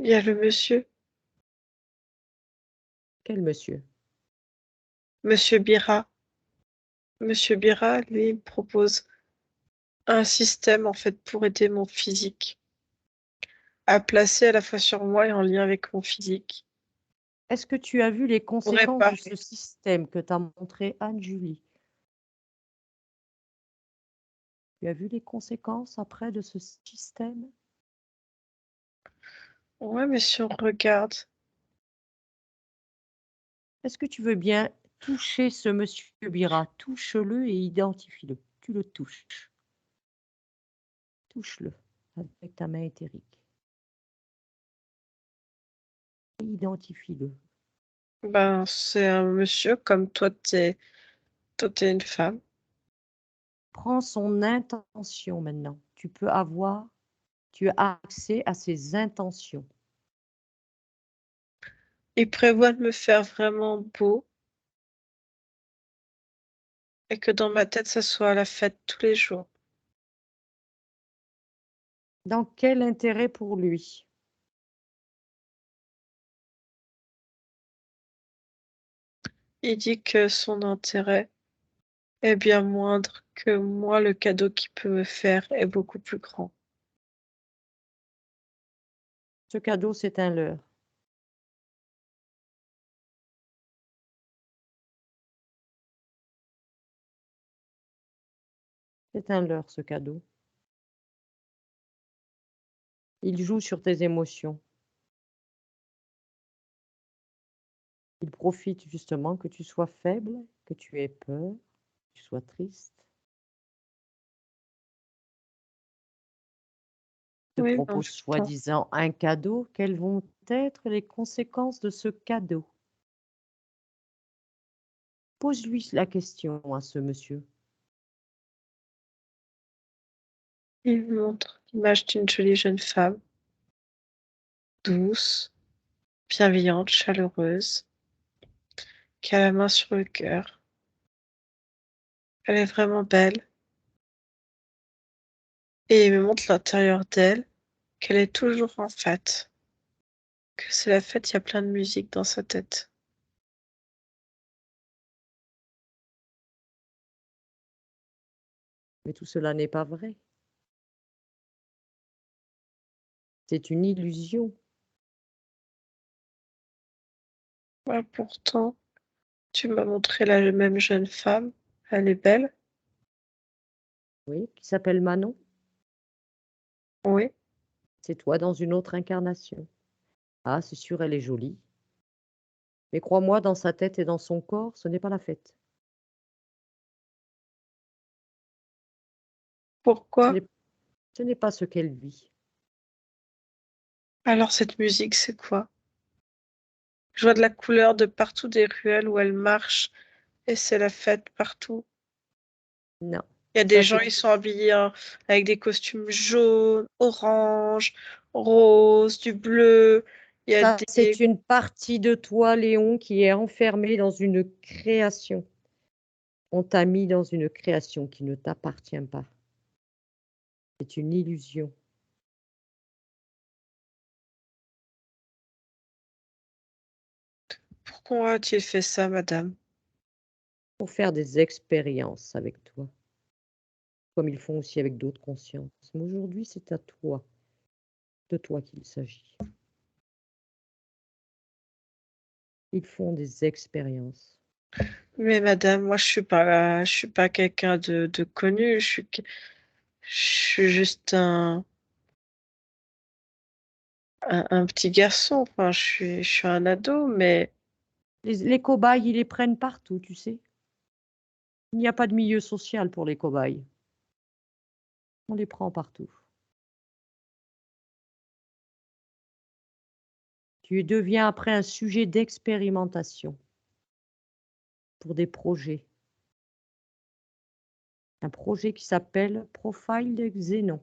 y a le monsieur, Quel monsieur? monsieur Bira. Monsieur Bira, lui, il me propose un système, en fait, pour aider mon physique à placer à la fois sur moi et en lien avec mon physique, Est-ce que tu as vu les pour conséquences de ce réparer. système que t'a montré Anne-Julie? Tu as vu les conséquences après de ce système? Ouais, mais si on regarde, Est-ce que tu veux bien toucher ce monsieur Bira? Touche-le et identifie-le. Tu le touches. Touche-le avec ta main éthérique. Identifie-le. ben, c'est un monsieur comme toi, t'es une femme. Prends son intention maintenant. Tu as accès à ses intentions. Il prévoit de me faire vraiment beau et que dans ma tête, ça soit la fête tous les jours. Dans quel intérêt pour lui? Il dit que son intérêt est bien moindre que moi, le cadeau qu'il peut me faire est beaucoup plus grand. Ce cadeau, c'est un leurre. C'est un leurre, ce cadeau. Il joue sur tes émotions. Il profite justement que tu sois faible, que tu aies peur, que tu sois triste. Il te Oui, mais en propose même temps, soi-disant un cadeau. Quelles vont être les conséquences de ce cadeau? Pose-lui la question à ce monsieur. il me montre l'image d'une jolie jeune femme, douce, bienveillante, chaleureuse, qui a la main sur le cœur. Elle est vraiment belle. Et il me montre l'intérieur d'elle, qu'elle est toujours en fête. Que c'est la fête, il y a plein de musique dans sa tête. Mais tout cela n'est pas vrai. C'est une illusion. Ouais, pourtant, tu m'as montré la même jeune femme. Elle est belle. Oui, qui s'appelle Manon. Oui. C'est toi dans une autre incarnation. Ah, c'est sûr, elle est jolie. Mais crois-moi, dans sa tête et dans son corps, ce n'est pas la fête. Ce Pourquoi? n'est ce n'est pas ce qu'elle vit. Alors cette musique, c'est quoi? Je vois de la couleur de partout des ruelles où elle marche et c'est la fête partout. Non, Il y a des ça gens, c'est ils sont habillés avec des costumes jaunes, orange, rose, du bleu. Il y a ça c'est des... une partie de toi, Léon, qui est enfermée dans une création. On t'a mis dans une création qui ne t'appartient pas. C'est une illusion. Pourquoi a-t-il fait ça, madame? Pour faire des expériences avec toi, comme ils font aussi avec d'autres consciences. Mais aujourd'hui, c'est à toi, de toi qu'il s'agit. Ils font des expériences. Mais madame, moi je suis pas quelqu'un de connu, je suis juste un petit garçon, enfin je suis un ado, mais Les cobayes, ils les prennent partout, tu sais. Il n'y a pas de milieu social pour les cobayes. On les prend partout. Tu deviens après un sujet d'expérimentation pour des projets. Un projet qui s'appelle Profile de Xénon.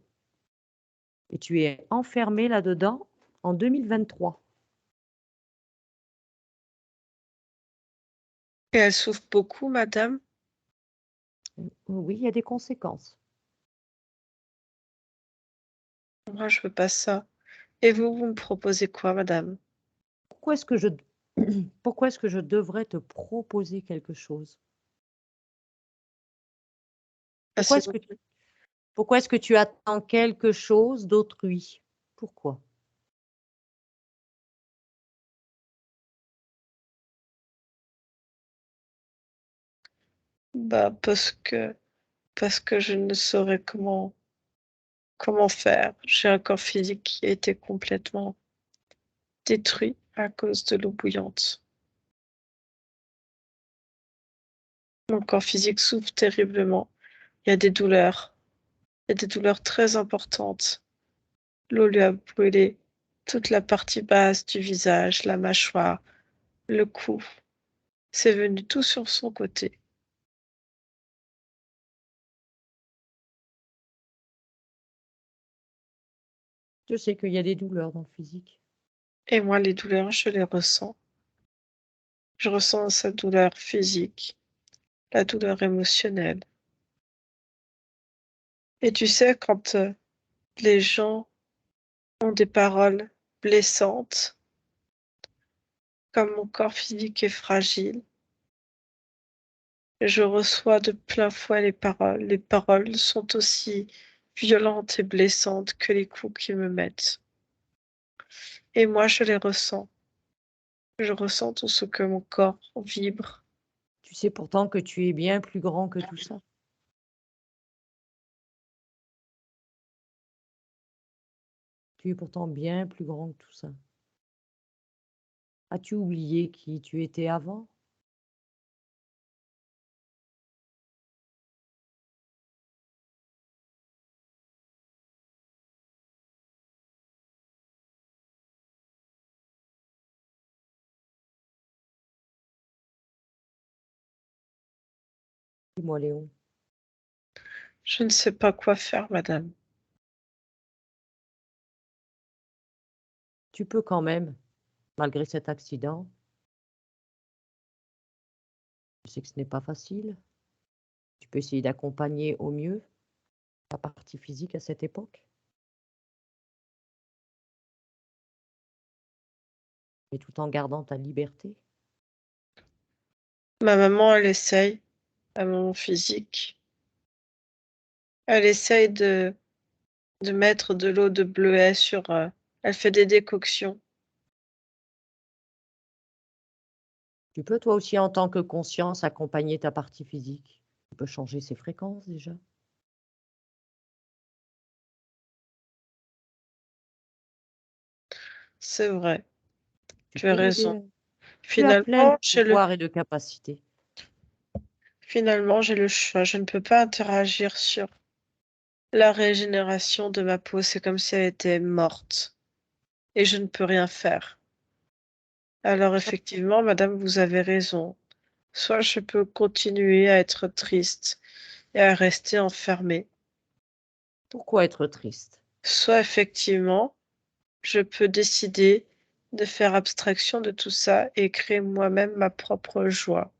Et tu es enfermé là-dedans en 2023. et elle souffre beaucoup, madame. Oui, il y a des conséquences. Moi je veux pas ça. Et vous me proposez quoi, madame? Pourquoi est-ce que je, pourquoi est-ce que je devrais te proposer quelque chose? Ah, Pourquoi c'est est-ce que, pourquoi est-ce que tu attends quelque chose d'autrui? Pourquoi? bah parce que je ne saurais comment faire. J'ai un corps physique qui a été complètement détruit à cause de l'eau bouillante. Mon corps physique souffre terriblement. Il y a des douleurs. Il y a des douleurs très importantes. L'eau lui a brûlé toute la partie basse du visage, la mâchoire, le cou. C'est venu tout sur son côté. Je sais qu'il y a des douleurs dans le physique. Et moi, les douleurs, je les ressens. Je ressens sa douleur physique, la douleur émotionnelle. Et tu sais, quand les gens ont des paroles blessantes, comme mon corps physique est fragile, je reçois de plein fouet les paroles. Les paroles sont aussi violentes et blessantes que les coups qu'ils me mettent. Et moi, je les ressens. Je ressens tout ce que mon corps vibre. Tu sais pourtant que tu es bien plus grand que tout ça. Tu es pourtant bien plus grand que tout ça. As-tu oublié qui tu étais avant? Dis-moi, Léon. Je ne sais pas quoi faire, madame. Tu peux quand même, malgré cet accident, Je sais que ce n'est pas facile. Tu peux essayer d'accompagner au mieux ta partie physique à cette époque, mais tout en gardant ta liberté. Ma maman, elle essaye, à mon physique. Elle essaye de mettre de l'eau de bleuet sur... elle fait des décoctions. Tu peux toi aussi en tant que conscience accompagner ta partie physique. Tu peux changer ses fréquences déjà. C'est vrai, Tu tu as peux raison. l'aider. Tu as plein de Finalement, pouvoirs et de capacités. Finalement, j'ai le choix. Je ne peux pas interagir sur la régénération de ma peau. C'est comme si elle était morte. Et je ne peux rien faire. Alors effectivement, madame, vous avez raison. Soit je peux continuer à être triste et à rester enfermée. Pourquoi être triste? Soit effectivement, je peux décider de faire abstraction de tout ça et créer moi-même ma propre joie.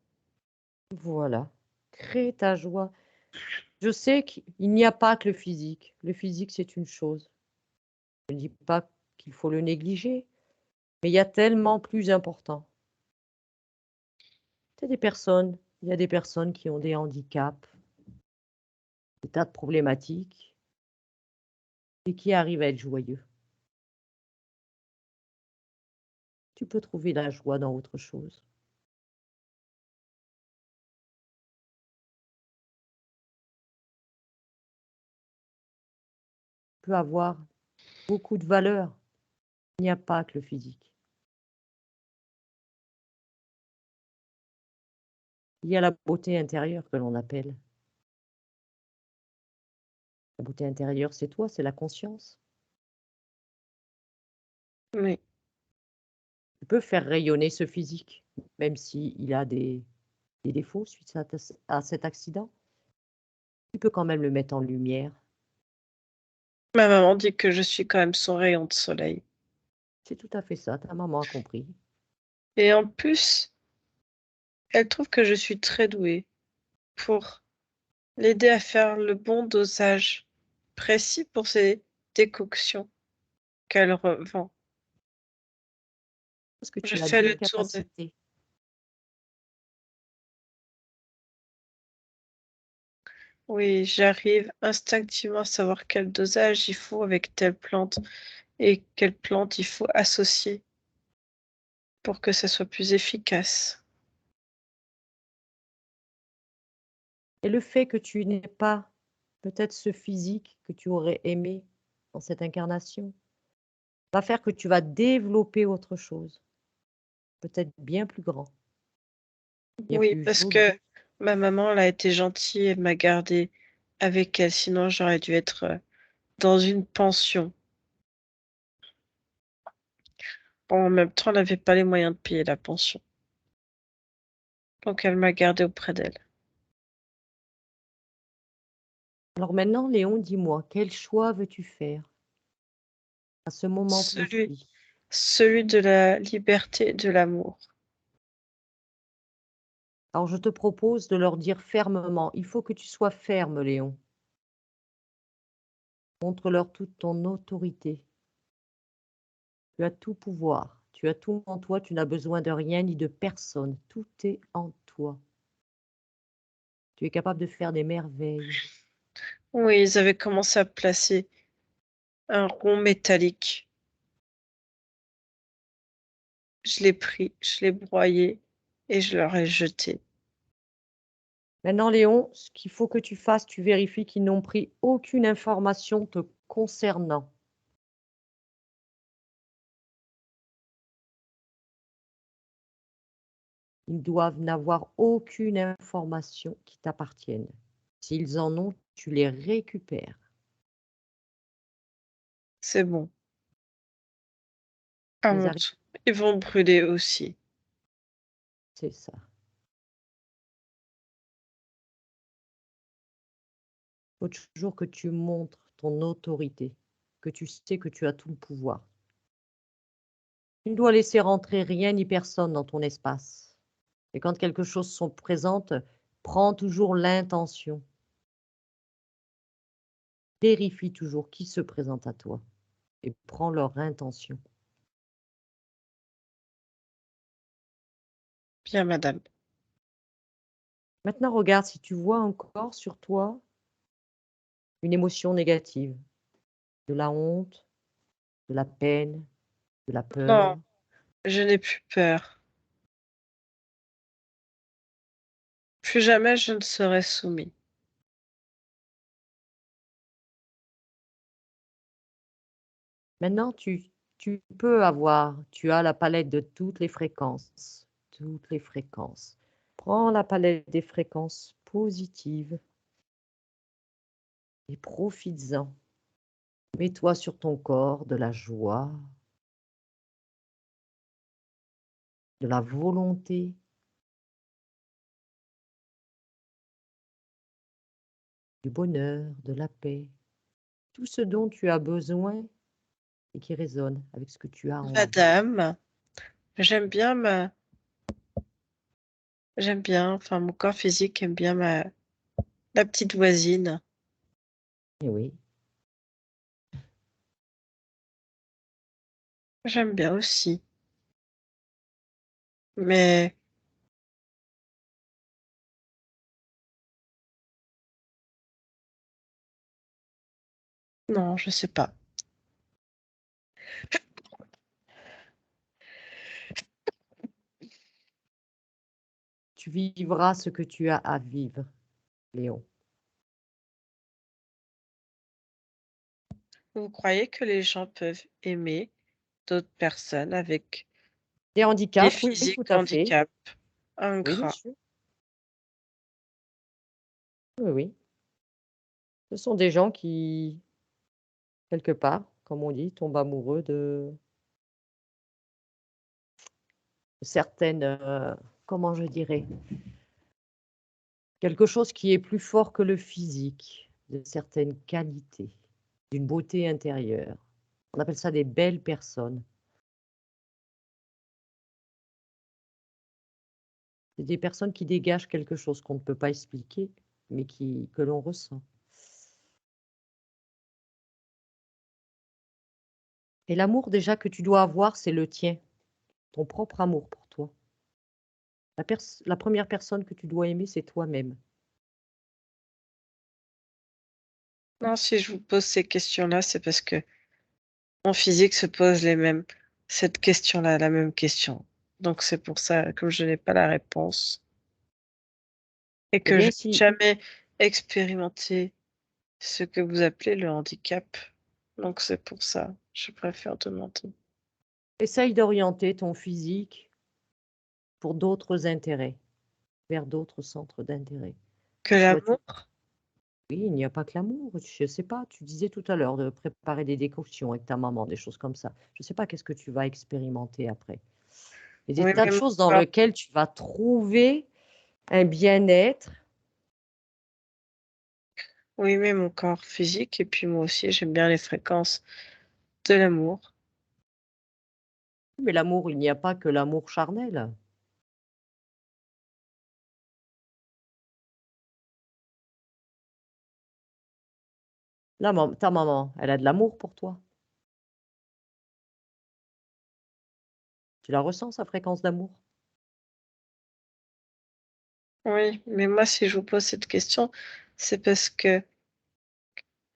Voilà. Crée ta joie. Je sais qu'il n'y a pas que le physique. Le physique, c'est une chose. Je ne dis pas qu'il faut le négliger, mais il y a tellement plus important. Il y a des personnes qui ont des handicaps, des tas de problématiques, et qui arrivent à être joyeux. Tu peux trouver la joie dans autre chose. Tu peux avoir beaucoup de valeur. Il n'y a pas que le physique. Il y a la beauté intérieure que l'on appelle. La beauté intérieure, c'est toi, c'est la conscience. Oui, Tu peux faire rayonner ce physique, même s'il a des défauts suite à cet accident. Tu peux quand même le mettre en lumière. ma maman dit que je suis quand même son rayon de soleil. C'est tout à fait ça, ta maman a compris. Et en plus, elle trouve que je suis très douée pour l'aider à faire le bon dosage précis pour ces décoctions qu'elle revend. Parce que Je tu as fais des le tour de... capacités. Oui, j'arrive instinctivement à savoir quel dosage il faut avec telle plante et quelle plante il faut associer pour que ça soit plus efficace. Et le fait que tu n'aies pas peut-être ce physique que tu aurais aimé dans cette incarnation va faire que tu vas développer autre chose, peut-être bien plus grand, bien Oui, plus parce joli. que ma maman, elle a été gentille et m'a gardée avec elle, sinon j'aurais dû être dans une pension. Bon, en même temps, elle n'avait pas les moyens de payer la pension. Donc elle m'a gardée auprès d'elle. Alors maintenant, Léon, dis-moi, quel choix veux-tu faire à ce moment Celui, précis? celui de la liberté et de l'amour. Alors je te propose de leur dire fermement, il faut que tu sois ferme, Léon. Montre-leur toute ton autorité. Tu as tout pouvoir, tu as tout en toi, tu n'as besoin de rien ni de personne. Tout est en toi. Tu es capable de faire des merveilles. Oui, ils avaient commencé à placer un rond métallique. Je l'ai pris, je l'ai broyé et je leur ai jeté. Maintenant, Léon, ce qu'il faut que tu fasses, tu vérifies qu'ils n'ont pris aucune information te concernant. Ils doivent n'avoir aucune information qui t'appartienne. S'ils en ont, tu les récupères. C'est bon. À Les mon arrêts, tour. Ils vont brûler aussi. c'est ça. Il faut toujours que tu montres ton autorité, que tu sais que tu as tout le pouvoir. Tu ne dois laisser rentrer rien ni personne dans ton espace. Et quand quelque chose se présente, prends toujours l'intention. Vérifie toujours qui se présente à toi et prends leur intention. Bien, madame. Maintenant, regarde si tu vois encore sur toi une émotion négative, de la honte, de la peine, de la peur. Non, je n'ai plus peur. Plus jamais je ne serai soumis. Maintenant, tu peux avoir, tu as la palette de toutes les fréquences, toutes les fréquences. Prends la palette des fréquences positives et profites-en. Mets-toi sur ton corps de la joie, de la volonté, du bonheur, de la paix, tout ce dont tu as besoin et qui résonne avec ce que tu as envie. Madame, j'aime bien enfin, mon corps physique aime bien la petite voisine. Et oui, J'aime bien aussi. Mais non, je sais pas. tu vivras ce que tu as à vivre, Léon. Vous croyez que les gens peuvent aimer d'autres personnes avec Des des handicaps, oui, tout physiques à fait. handicap Oui, bien ingrats? sûr. Oui, oui. Ce sont des gens qui, quelque part, comme on dit, tombent amoureux de certaines, comment je dirais, quelque chose qui est plus fort que le physique, de certaines qualités, d'une beauté intérieure. On appelle ça des belles personnes. C'est des personnes qui dégagent quelque chose qu'on ne peut pas expliquer, mais que l'on ressent. Et l'amour déjà que tu dois avoir, c'est le tien, ton propre amour pour toi. La première personne que tu dois aimer, c'est toi-même. Non, si je vous pose ces questions-là, c'est parce que mon physique se pose cette question-là, la même question. Donc c'est pour ça, comme je n'ai pas la réponse et Eh que je bien, n'ai si, jamais expérimenté ce que vous appelez le handicap. Donc c'est pour ça, je préfère demander. essaye d'orienter ton physique pour d'autres intérêts, vers d'autres centres d'intérêt. Que Soit tu... l'amour? Oui, il n'y a pas que l'amour. Je ne sais pas, tu disais tout à l'heure de préparer des décoctions avec ta maman, des choses comme ça. Je ne sais pas qu'est-ce que tu vas expérimenter après. Il y a des Oui, tas mais de choses dans lesquelles tu vas trouver un bien-être. oui, mais mon corps physique, et puis moi aussi, j'aime bien les fréquences de l'amour. Mais l'amour, il n'y a pas que l'amour charnel. Ta maman, elle a de l'amour pour toi. Tu la ressens, sa fréquence d'amour? Oui, mais moi, si je vous pose cette question, c'est parce que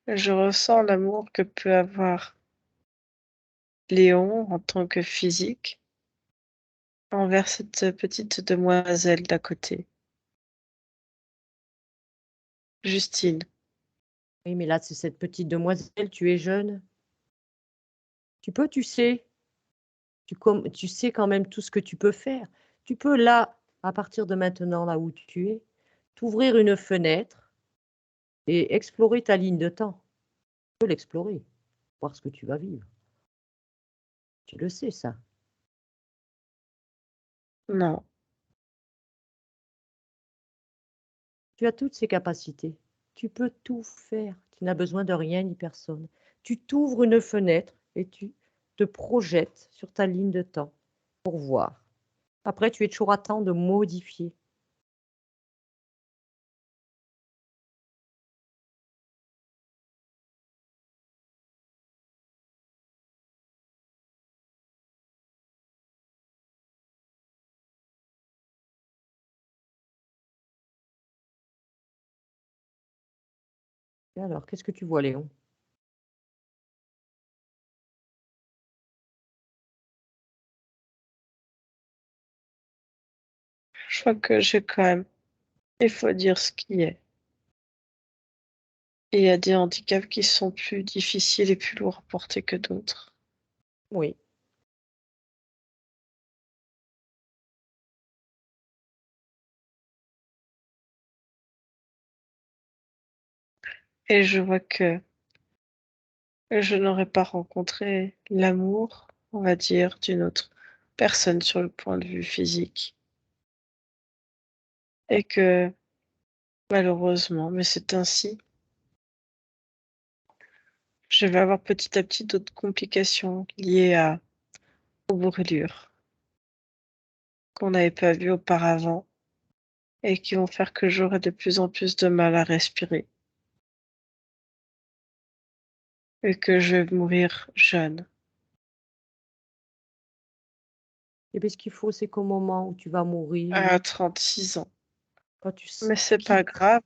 je ressens l'amour que peut avoir Léon en tant que physique envers cette petite demoiselle d'à côté, Justine. Oui, mais là, c'est cette petite demoiselle, tu es jeune. Tu sais, tu sais quand même tout ce que tu peux faire. Tu peux là, à partir de maintenant, là où tu es, t'ouvrir une fenêtre et explorer ta ligne de temps. Tu peux l'explorer, voir ce que tu vas vivre. Tu le sais, ça. Non, Tu as toutes ces capacités. Tu peux tout faire. Tu n'as besoin de rien ni personne. Tu t'ouvres une fenêtre et tu te projettes sur ta ligne de temps pour voir. Après, tu es toujours à temps de modifier. Et alors, qu'est-ce que tu vois, Léon? Je crois que j'ai quand même, il faut dire ce qui est. Il y a des handicaps qui sont plus difficiles et plus lourds à porter que d'autres. Oui. Et je vois que je n'aurais pas rencontré l'amour, on va dire, d'une autre personne sur le point de vue physique. Et que malheureusement, mais c'est ainsi, je vais avoir petit à petit d'autres complications liées aux brûlures qu'on n'avait pas vues auparavant et qui vont faire que j'aurai de plus en plus de mal à respirer et que je vais mourir jeune. Et bien, ce qu'il faut, c'est qu'au moment où tu vas mourir, À 36 ans. quand Mais c'est pas grave.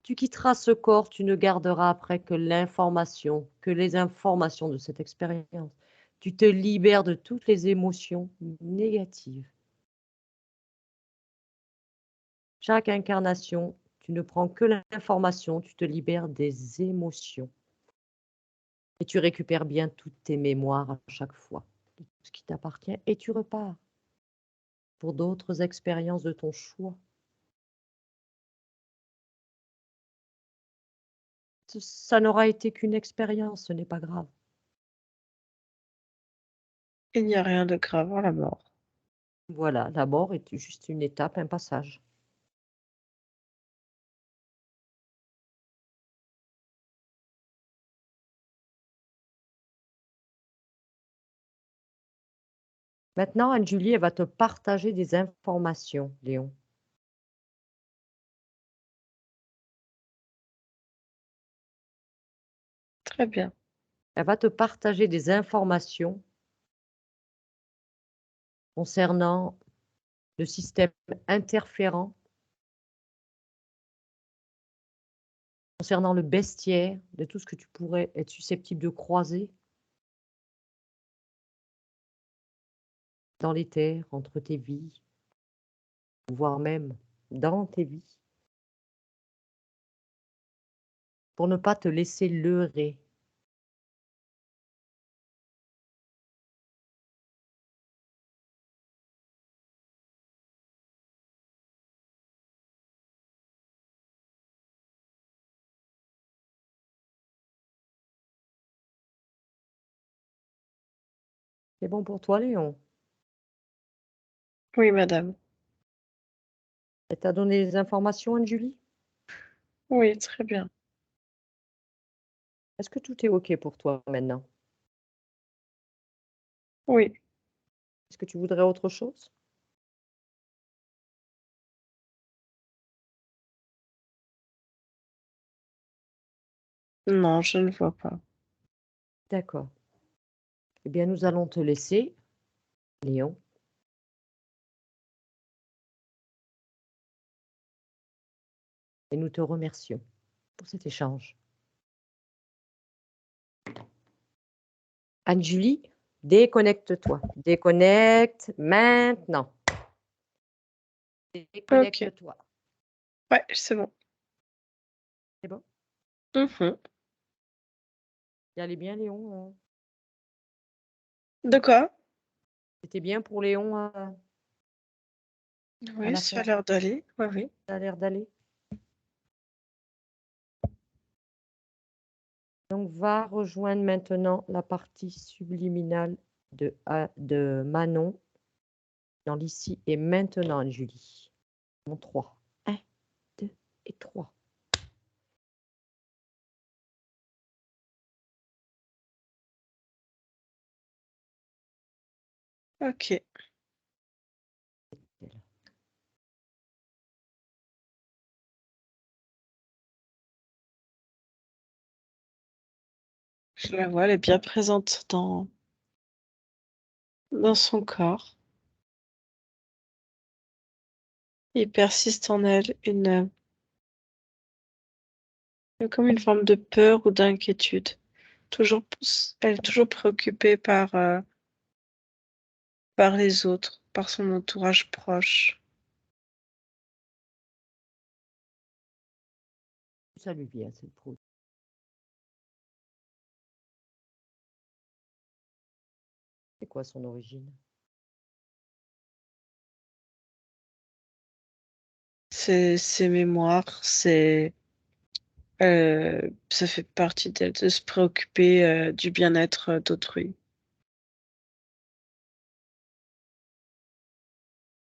tu quitteras ce corps, tu ne garderas après que l'information, que les informations de cette expérience. Tu te libères de toutes les émotions négatives. Chaque incarnation, tu ne prends que l'information, tu te libères des émotions. Et tu récupères bien toutes tes mémoires à chaque fois, de tout ce qui t'appartient, et tu repars pour d'autres expériences de ton choix. Ça n'aura été qu'une expérience, ce n'est pas grave. Il n'y a rien de grave à la mort. Voilà, la mort est juste une étape, un passage. Maintenant, Anne-Julie, elle va te partager des informations, Léon. Très bien. Elle va te partager des informations concernant le système interférent, concernant le bestiaire, de tout ce que tu pourrais être susceptible de croiser dans les terres, entre tes vies, voire même dans tes vies, pour ne pas te laisser leurrer. C'est bon pour toi, Léon? Oui, madame. Elle t'a donné des informations, Anne-Julie? Oui, très bien. Est-ce que tout est OK pour toi maintenant? Oui. Est-ce que tu voudrais autre chose? Non, je ne vois pas. D'accord. Eh bien, nous allons te laisser, Léon, et nous te remercions pour cet échange. Anne-Julie, déconnecte-toi. Déconnecte maintenant. Ok. Déconnecte-toi. Ouais, c'est bon. C'est bon? Mhm. Y allait bien, Léon? De quoi? C'était bien pour Léon à Oui, la ça a fin? l'air d'aller. Oui, oui. Ça a l'air d'aller. Donc, va rejoindre maintenant la partie subliminale de Manon dans l'ici et maintenant, Anne-Julie. En 3. 1, 2 et 3. Ok. Je la vois, elle est bien présente dans son corps. Il persiste en elle comme une forme de peur ou d'inquiétude. Elle est toujours préoccupée par les autres, par son entourage proche. Ça lui vient, c'est le problème. C'est quoi son origine? Ses mémoires, ça fait partie d'elle de se préoccuper du bien-être d'autrui.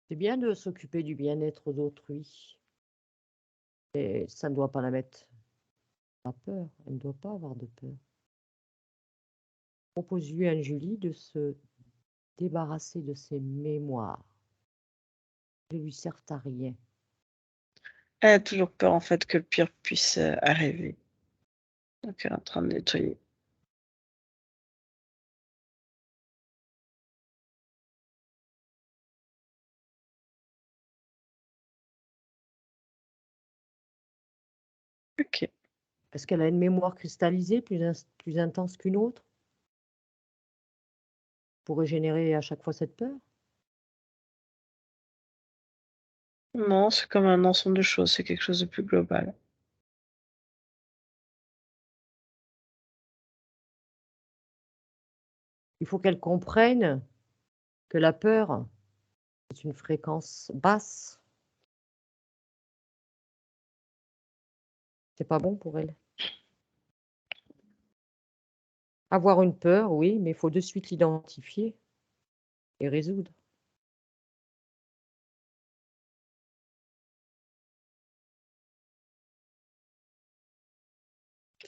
C'est bien de s'occuper du bien-être d'autrui. Et ça ne doit pas la mettre à peur. Elle ne doit pas avoir de peur. Propose-lui à Julie de se débarrasser de ses mémoires. Elles ne lui servent à rien. Elle a toujours peur en fait que le pire puisse arriver. Donc elle est en train de nettoyer. Ok. Est-ce qu'elle a une mémoire cristallisée plus intense qu'une autre pour régénérer à chaque fois cette peur? Non, c'est comme un ensemble de choses, c'est quelque chose de plus global. Il faut qu'elle comprenne que la peur est une fréquence basse. C'est pas bon pour elle. Avoir une peur, oui, mais il faut de suite l'identifier et résoudre.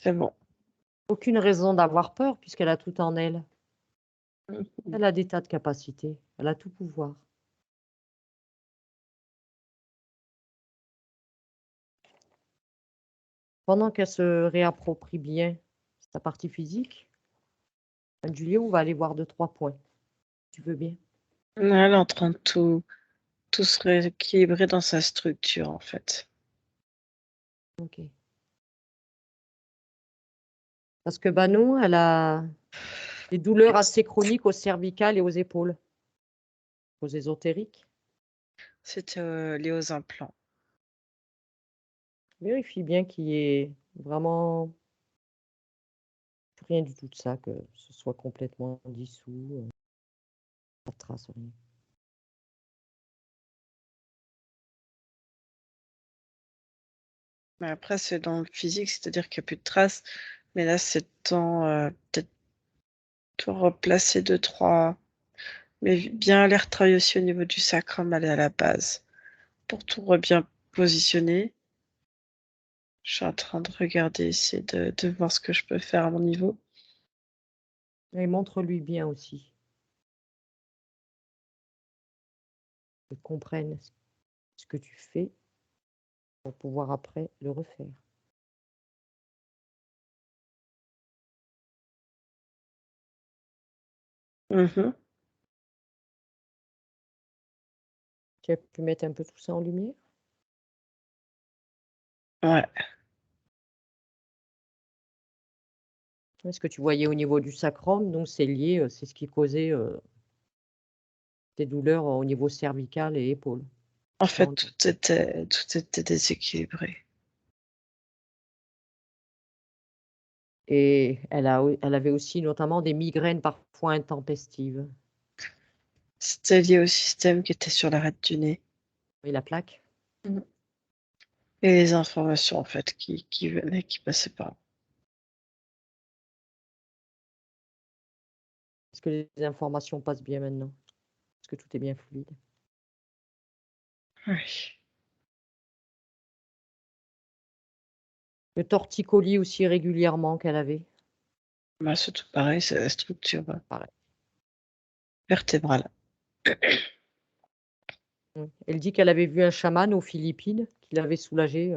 C'est bon. Aucune raison d'avoir peur puisqu'elle a tout en elle. Mhm. Elle a des tas de capacités. Elle a tout pouvoir. Pendant qu'elle se réapproprie bien sa partie physique, Julie, on va aller voir 2-3 points. Tu veux bien? Elle est en train de tout se rééquilibrer dans sa structure en fait. Ok. Parce que non, elle a des douleurs assez chroniques aux cervicales et aux épaules. Aux ésotériques. C'est lié aux implants. Vérifie bien qu'il y ait vraiment rien du tout de ça, que ce soit complètement dissous. Pas de trace, rien. Mais après, c'est dans le physique, c'est-à-dire qu'il n'y a plus de traces. Mais là, c'est dans peut-être tout replacer 2-3. Mais bien aller retravailler aussi au niveau du sacrum, aller à la base. Pour tout bien positionner. Je suis en train de regarder, essayer de voir ce que je peux faire à mon niveau. Et montre-lui bien aussi. Qu'il comprenne ce que tu fais pour pouvoir après le refaire. Mhm. Tu as pu mettre un peu tout ça en lumière? Ouais. Ce que tu voyais au niveau du sacrum, donc c'est lié, c'est ce qui causait des douleurs au niveau cervical et épaules. En fait, tout était déséquilibré. Et elle avait aussi notamment des migraines parfois intempestives. C'était lié au système qui était sur l'arête du nez. Et la plaque? Et les informations, en fait, qui venaient, qui passaient par là. Est-ce que les informations passent bien maintenant? Est-ce que tout est bien fluide? Oui. Le torticolis aussi régulièrement qu'elle avait? Bah, c'est tout pareil, c'est la structure Pareil. vertébrale. Elle dit qu'elle avait vu un chaman aux Philippines qui l'avait soulagée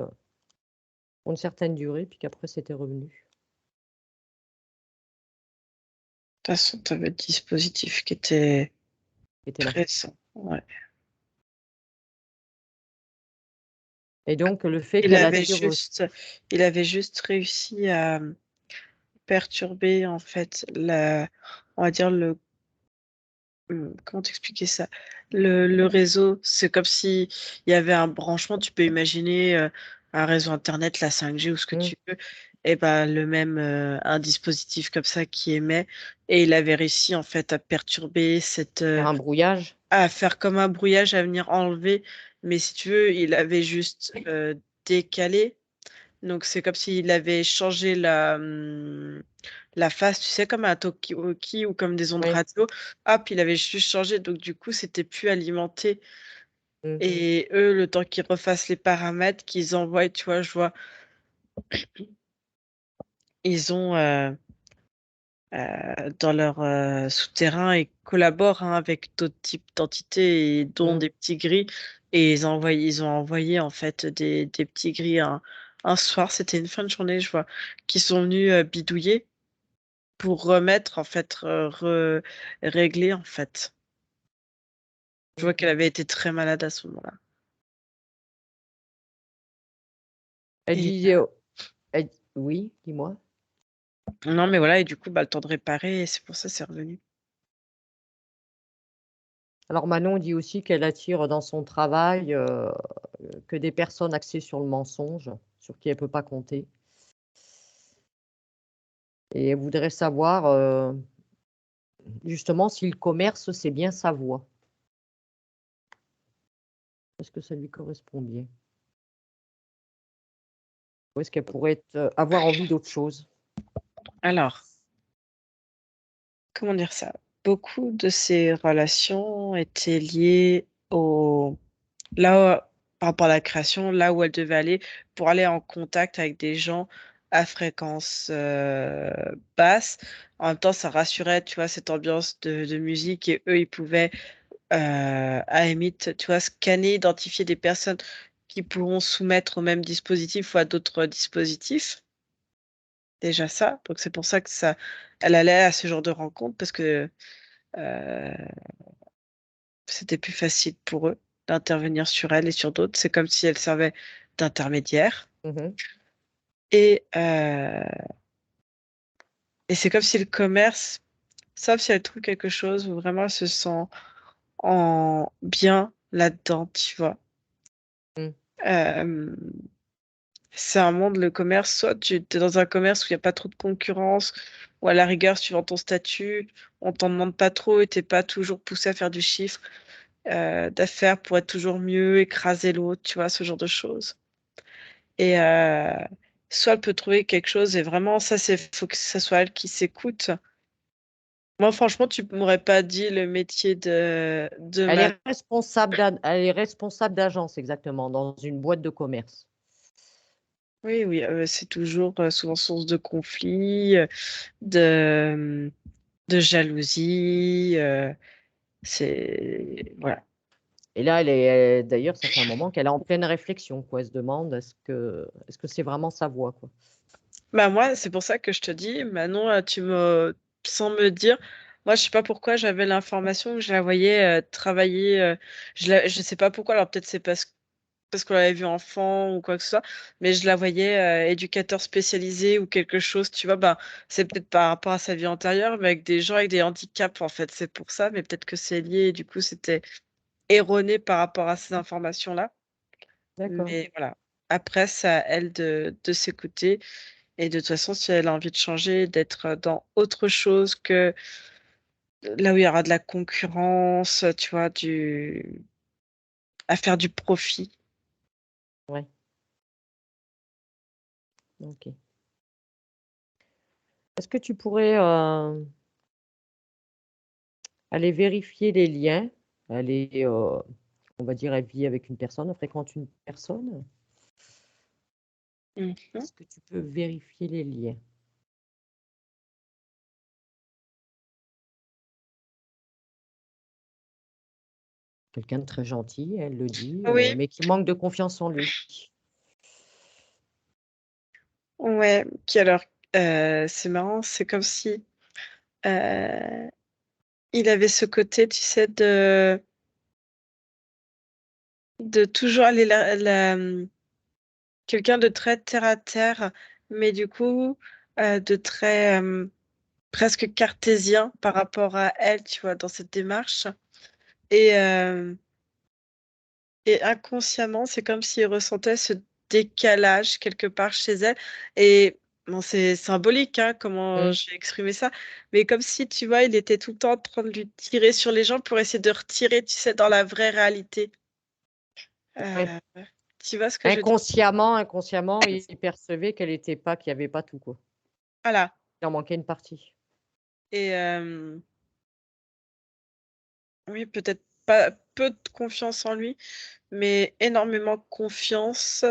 pour une certaine durée, puis qu'après c'était revenu. façon, tu avais le dispositif qui était qui était là. présent. Ouais. Et donc le fait Il qu'elle avait attire juste, il avait juste réussi à perturber, en fait, on va dire comment t'expliquer ça? Le réseau, c'est comme si il y avait un branchement, tu peux imaginer un réseau internet, la 5G ou ce que Mmh. tu veux, et ben le même un dispositif comme ça qui émet, et il avait réussi en fait à perturber Faire un brouillage. à faire comme un brouillage, à venir enlever, mais si tu veux, il avait juste décalé. Donc c'est comme s'il avait changé la face, tu sais, comme un talkie-walkie ou comme des ondes Oui. radio. Hop, il avait juste changé, donc du coup, c'était plus alimenté. Mmh. Et eux, le temps qu'ils refassent les paramètres, qu'ils envoient, tu vois, je vois, ils ont dans leur souterrain, ils collaborent avec d'autres types d'entités et dont Mmh. des petits gris. Et ils ont envoyé en fait des petits gris un soir, c'était une fin de journée, je vois, qui sont venus bidouiller pour remettre en fait, régler en fait. Je vois Mmh. qu'elle avait été très malade à ce moment-là. Elle Et dit, elle oui, dis-moi? non, mais voilà, et du coup, bah, le temps de réparer, et c'est pour ça c'est revenu. Alors Manon dit aussi qu'elle attire dans son travail, que des personnes axées sur le mensonge, sur qui elle peut pas compter et elle voudrait savoir, justement si le commerce, c'est bien sa voie. Est-ce que ça lui correspond bien? Ou est-ce qu'elle pourrait être, avoir envie d'autre chose? Alors, comment dire ça? Beaucoup de ces relations étaient liées là, par rapport à la création, là où elle devait aller pour aller en contact avec des gens à fréquence basse. En même temps, ça rassurait, tu vois, cette ambiance de musique, et eux, ils pouvaient, à la limite, tu vois, scanner, identifier des personnes qui pourront soumettre au même dispositif ou à d'autres dispositifs. Déjà ça, donc c'est pour ça que elle allait à ce genre de rencontres, parce que euh, c'était plus facile pour eux d'intervenir sur elle et sur d'autres. C'est comme si elle servait d'intermédiaire. Mmh. Et, euh, et c'est comme si le commerce, sauf si elle trouve quelque chose où vraiment elle se sent bien là-dedans, tu vois. Mmh. Euh, c'est un monde, le commerce, soit tu es dans un commerce où il n'y a pas trop de concurrence, ou à la rigueur, suivant ton statut, on t'en demande pas trop et t'es pas toujours poussé à faire du chiffre d'affaires pour être toujours mieux, écraser l'autre, tu vois, ce genre de choses. Et soit elle peut trouver quelque chose, et vraiment, ça, faut que ce soit elle qui s'écoute. Moi, franchement, tu m'aurais pas dit le métier de Elle ma... est responsable d'agence exactement, dans une boîte de commerce. Oui, oui, c'est toujours souvent source de conflit, de, de jalousie. Voilà. Et là, elle d'ailleurs, ça fait un moment qu'elle est en pleine réflexion, quoi. Elle se demande est-ce que c'est vraiment sa voie, quoi? Bah moi, c'est pour ça que je te dis, Manon, sans me dire, moi je sais pas pourquoi j'avais l'information que je la voyais travailler, je sais pas pourquoi, alors peut-être c'est parce qu'on l'avait vu enfant ou quoi que ce soit, mais je la voyais éducateur spécialisé ou quelque chose, tu vois, bah c'est peut-être par rapport à sa vie antérieure, mais avec des gens avec des handicaps en fait, c'est pour ça, mais peut-être que c'est lié, et du coup c'était erroné par rapport à ces informations-là, D'accord. mais voilà. Après, c'est à elle de s'écouter. Et de toute façon, si elle a envie de changer, d'être dans autre chose que là où il y aura de la concurrence, tu vois, à faire du profit. Ouais, OK. Est-ce que tu pourrais, aller vérifier les liens? Elle est, on va dire, elle vit avec une personne, elle fréquente une personne. Mhm. Est-ce que tu peux vérifier les liens? Quelqu'un de très gentil, elle le dit, Oui, mais qui manque de confiance en lui. ouais. Qui alors, c'est marrant, c'est comme si Euh, il avait ce côté, tu sais, de toujours aller quelqu'un de très terre à terre, mais du coup, de très presque cartésien par rapport à elle, tu vois, dans cette démarche. Et, euh, et inconsciemment, c'est comme s'il ressentait ce décalage quelque part chez elle. Et bon, c'est symbolique, hein, comment Mm. j'ai exprimé ça, mais comme si, tu vois, il était tout le temps en train de lui tirer sur les jambes pour essayer de retirer, tu sais, dans la vraie réalité. Ouais. Euh, Tu vois ce que je veux dire? Inconsciemment, il percevait qu'elle était pas, qu'il y avait pas tout, quoi. Voilà. Il en manquait une partie. Et oui, peut-être pas peu de confiance en lui, mais énormément confiance.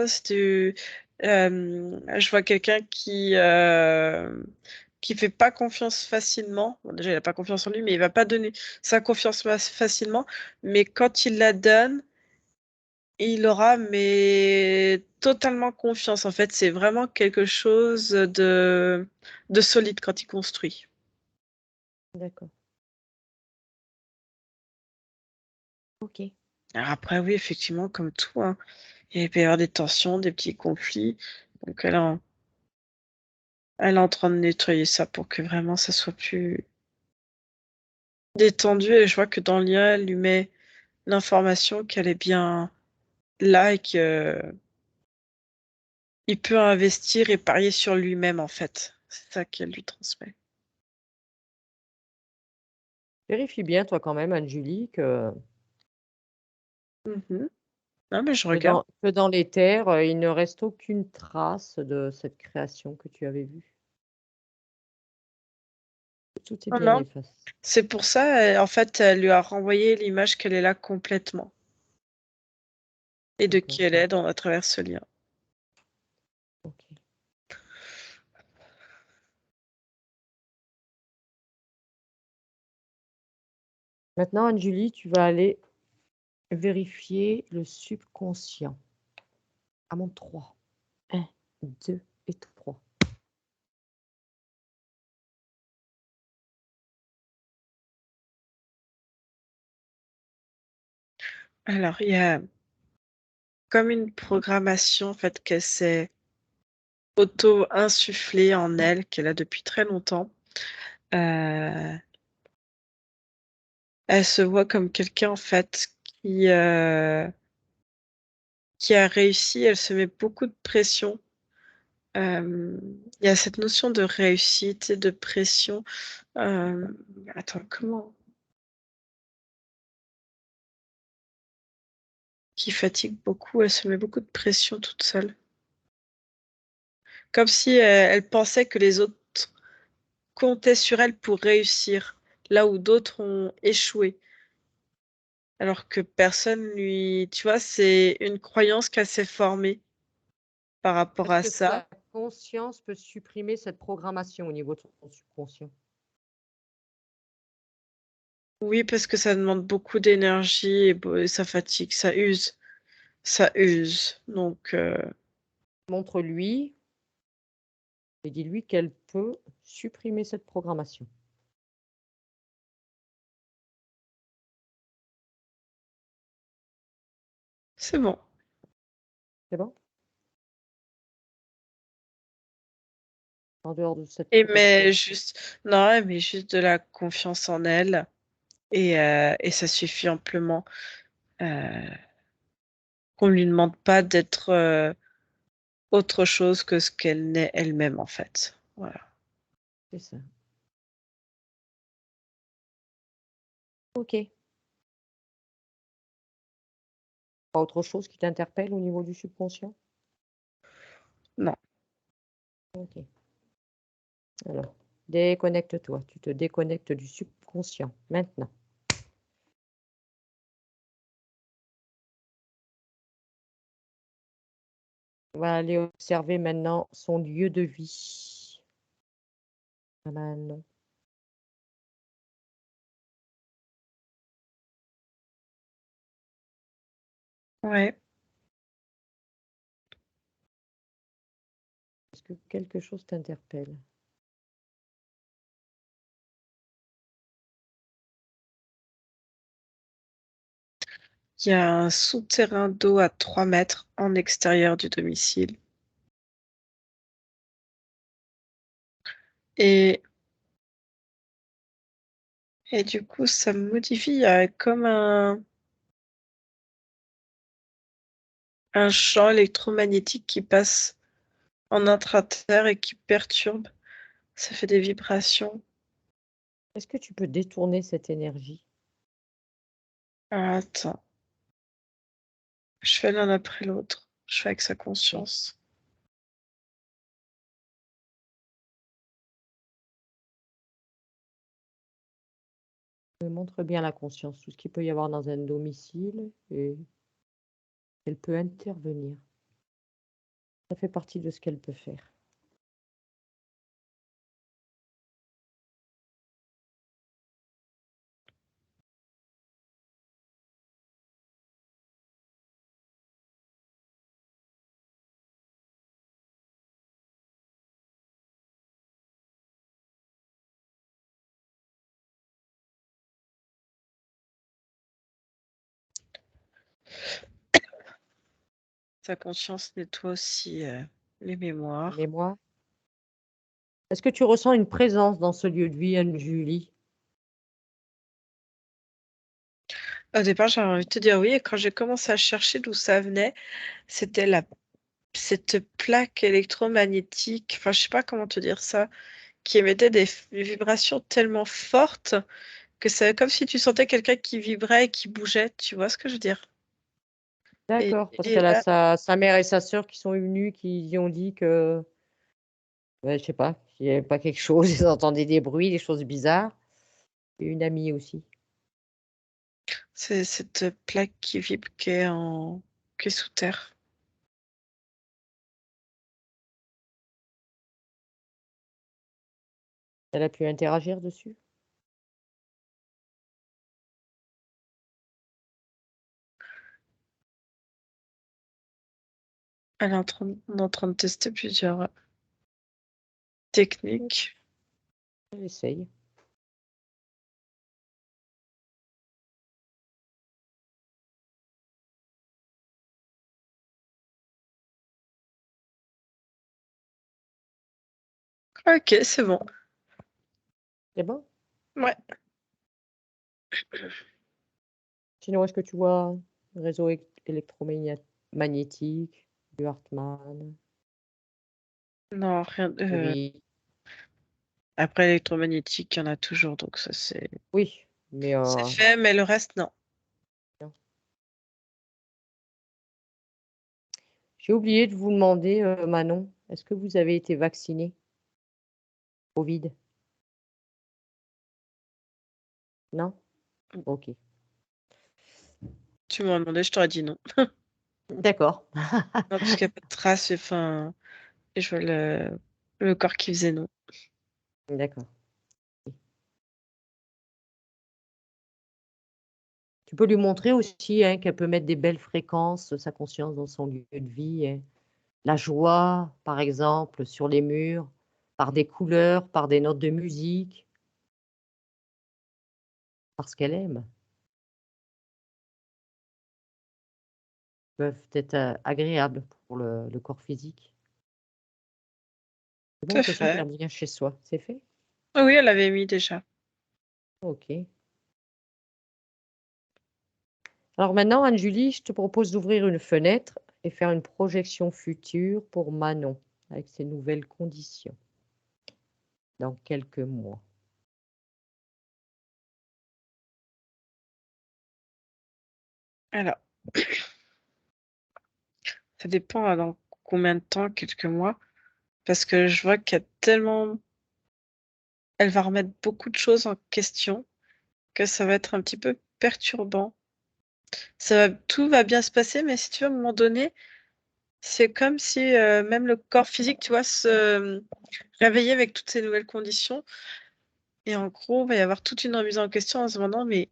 Je vois quelqu'un qui fait pas confiance facilement. Bon, déjà, il a pas confiance en lui, mais il va pas donner sa confiance facilement. Mais quand il la donne, il aura mais totalement confiance. En fait, c'est vraiment quelque chose de solide quand il construit. D'accord. Ok. Alors après, oui, effectivement, comme tout, hein, il peut y avoir des tensions, des petits conflits. Donc elle est en train de nettoyer ça pour que vraiment ça soit plus détendu. Et je vois que dans le lien, elle lui met l'information qu'elle est bien là et qu'il peut investir et parier sur lui-même, en fait. C'est ça qu'elle lui transmet. Vérifie bien, toi, quand même, Anne-Julie, Mhm. Non, mais je que regarde. dans les terres, il ne reste aucune trace de cette création que tu avais vue. Tout est Non, bien non. effacé. C'est pour ça, en fait, elle lui a renvoyé l'image qu'elle est là complètement et de D'accord. qui elle est à travers ce lien. Ok. Maintenant, Anne-Julie, tu vas aller vérifier le subconscient. À mon 3. 1, 2 et 3. Alors, il y a comme une programmation, en fait, qu'elle s'est auto-insufflée en elle, qu'elle a depuis très longtemps. Euh, Elle se voit comme quelqu'un, en fait, qui a réussi. Elle se met beaucoup de pression. Il y a cette notion de réussite et de pression. Euh, Attends, comment? Qui fatigue beaucoup. Elle se met beaucoup de pression toute seule. Comme si elle pensait que les autres comptaient sur elle pour réussir, là où d'autres ont échoué. Alors que personne lui, tu vois, c'est une croyance qu'elle s'est formée par rapport Est-ce à que ça. sa conscience peut supprimer cette programmation au niveau de son subconscient? Oui, parce que ça demande beaucoup d'énergie et ça fatigue, ça use, ça use. Donc, Montre-lui et dis-lui qu'elle peut supprimer cette programmation. c'est bon. C'est bon? En dehors de cette Et protection. mais juste, non, elle met juste de la confiance en elle et ça suffit amplement. Euh, qu'on lui demande pas d'être autre chose que ce qu'elle n'est elle-même en fait. Voilà. C'est ça. Ok. Pas autre chose qui t'interpelle au niveau du subconscient? Non. Ok. Alors, déconnecte-toi. Tu te déconnectes du subconscient maintenant. On va aller observer maintenant son lieu de vie. Ah ben non. Ouais. Est-ce que quelque chose t'interpelle? Il y a un souterrain d'eau à 3 mètres en extérieur du domicile. Et, et du coup, ça me modifie. Il y a comme un champ électromagnétique qui passe en intraterre et qui perturbe. Ça fait des vibrations. Est-ce que tu peux détourner cette énergie? Ah, attends, je fais l'un après l'autre. Je fais avec sa Ok. conscience. Montre bien la conscience, tout ce qu'il peut y avoir dans un domicile, et elle peut intervenir. Ça fait partie de ce qu'elle peut faire. Sa conscience nettoie aussi les mémoires. Mémoire. Est-ce que tu ressens une présence dans ce lieu de vie, Anne-Julie? Au départ, j'avais envie de te dire oui, et quand j'ai commencé à chercher d'où ça venait, c'était cette plaque électromagnétique, enfin, je sais pas comment te dire ça, qui émettait des vibrations tellement fortes que c'est comme si tu sentais quelqu'un qui vibrait et qui bougeait, tu vois ce que je veux dire? Et, D'accord, parce et qu'elle a là, sa mère et sa sœur qui sont venues, qui lui ont dit que, ouais, je sais pas, qu'il n'y avait pas quelque chose, ils entendaient des bruits, des choses bizarres. Et une amie aussi. c'est cette plaque qui vibre qui est sous terre. Elle a pu interagir dessus? On est en train de tester plusieurs techniques. Elle essaye. Ok, c'est bon. C'est bon? Ouais. Sinon, est-ce que tu vois un réseau électromagnétique, du Hartmann? Non, rien. Oui, Après, l'électromagnétique, il y en a toujours, donc ça oui, mais c'est fait, mais le reste, non. j'ai oublié de vous demander, Manon, est-ce que vous avez été vacciné Covid? Non? Ok. Tu m'as demandé, je t'aurais dit non. D'accord. Non, parce qu'il n'y a pas de traces, enfin, et je vois le corps qui faisait non. D'accord. Tu peux lui montrer aussi, hein, qu'elle peut mettre des belles fréquences, sa conscience dans son lieu de vie, hein. La joie, par exemple, sur les murs, par des couleurs, par des notes de musique, parce qu'elle aime, peuvent être agréables pour le corps physique. C'est Tout bon, à on se fait. sentir bien chez soi, c'est fait? Ah oui, elle avait mis déjà. Ok. Alors maintenant, Anne-Julie, je te propose d'ouvrir une fenêtre et faire une projection future pour Manon, avec ses nouvelles conditions, dans quelques mois. Alors, ça dépend dans combien de temps, quelques mois, parce que je vois qu'il y a tellement. Elle va remettre beaucoup de choses en question que ça va être un petit peu perturbant. Tout va bien se passer, mais si tu veux, à un moment donné, c'est comme si même le corps physique, tu vois, se réveillait avec toutes ces nouvelles conditions. Et en gros, il va y avoir toute une remise en question en se demandant, mais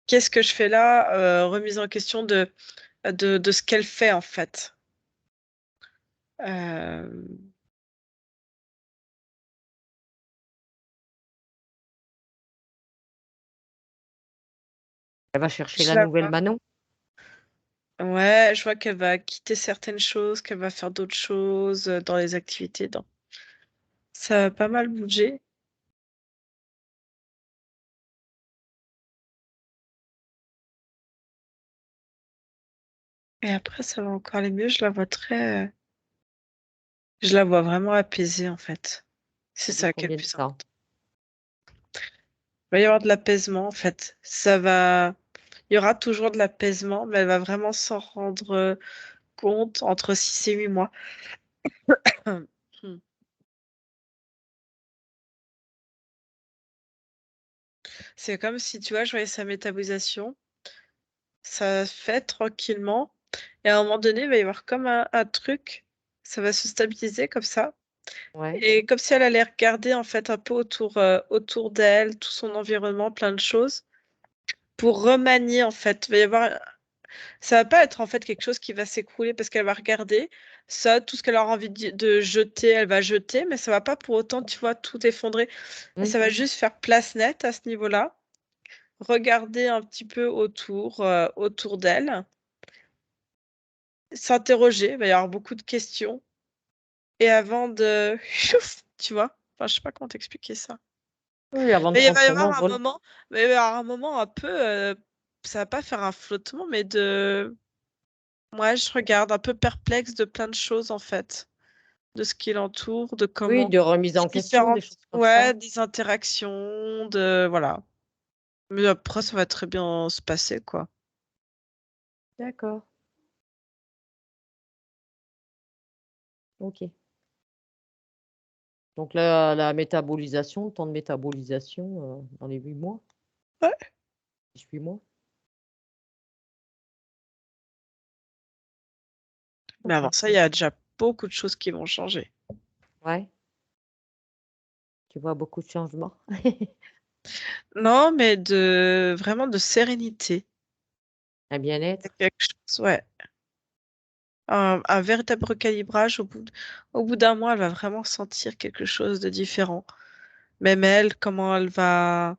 qu'est-ce que je fais là? Remise en question de ce qu'elle fait, en fait. Euh, Elle va chercher je la la nouvelle vois. Manon? Ouais, je vois qu'elle va quitter certaines choses, qu'elle va faire d'autres choses dans les activités. Ça a pas mal bougé. Et après, ça va encore aller mieux. Je la vois vraiment apaisée, en fait. C'est Depuis ça qui est le combien de plus temps? important. Il va y avoir de l'apaisement, en fait. Il y aura toujours de l'apaisement, mais elle va vraiment s'en rendre compte entre 6 et 8 mois. Hmm. C'est comme si, tu vois, je voyais sa métabolisation, ça fait tranquillement, et à un moment donné, il va y avoir comme un truc, ça va se stabiliser comme ça, Ouais. et comme si elle allait regarder en fait un peu autour d'elle, tout son environnement, plein de choses, pour remanier en fait. Il va y avoir, ça va pas être en fait quelque chose qui va s'écrouler parce qu'elle va regarder ça, tout ce qu'elle aura envie de jeter, elle va jeter, mais ça va pas pour autant, tu vois, tout effondrer. Ça va juste faire place nette à ce niveau-là, regarder un petit peu autour d'elle, s'interroger, il va y avoir beaucoup de questions, et avant de chouf, tu vois, enfin, je sais pas comment t'expliquer ça. Oui, avant de Mais il va y transformer avoir en un vol. moment, mais il va y avoir un moment un peu, ça va pas faire un flottement, mais moi, je regarde un peu perplexe de plein de choses en fait, de ce qui l'entoure, de Oui, comment de remise les en question, des choses comme ouais, ça. des interactions, voilà. Mais après, ça va très bien se passer, quoi. D'accord. Ok. Donc la métabolisation, le temps de métabolisation dans les 8 mois, Ouais. 8 mois. Mais avant Ok. ça, il y a déjà beaucoup de choses qui vont changer. Ouais. Tu vois beaucoup de changements. Non, mais vraiment de sérénité. Un Il y a bien-être. quelque chose, ouais. Un véritable recalibrage au bout d'un mois, elle va vraiment sentir quelque chose de différent. Même elle, comment elle va,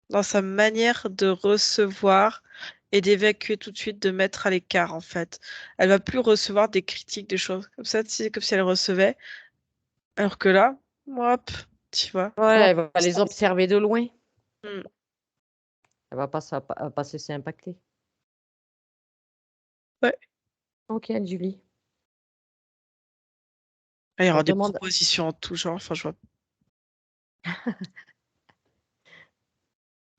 dans sa manière de recevoir et d'évacuer tout de suite, de mettre à l'écart, en fait. Elle va plus recevoir des critiques, des choses comme ça, c'est comme si elle recevait. Alors que là, hop, tu vois, Ouais, comment elle va les observer de loin. Hmm. Elle va pas se laisser impacter. Ouais. Ok, Julie. Il y Je aura des demande. propositions en tout genre. Enfin,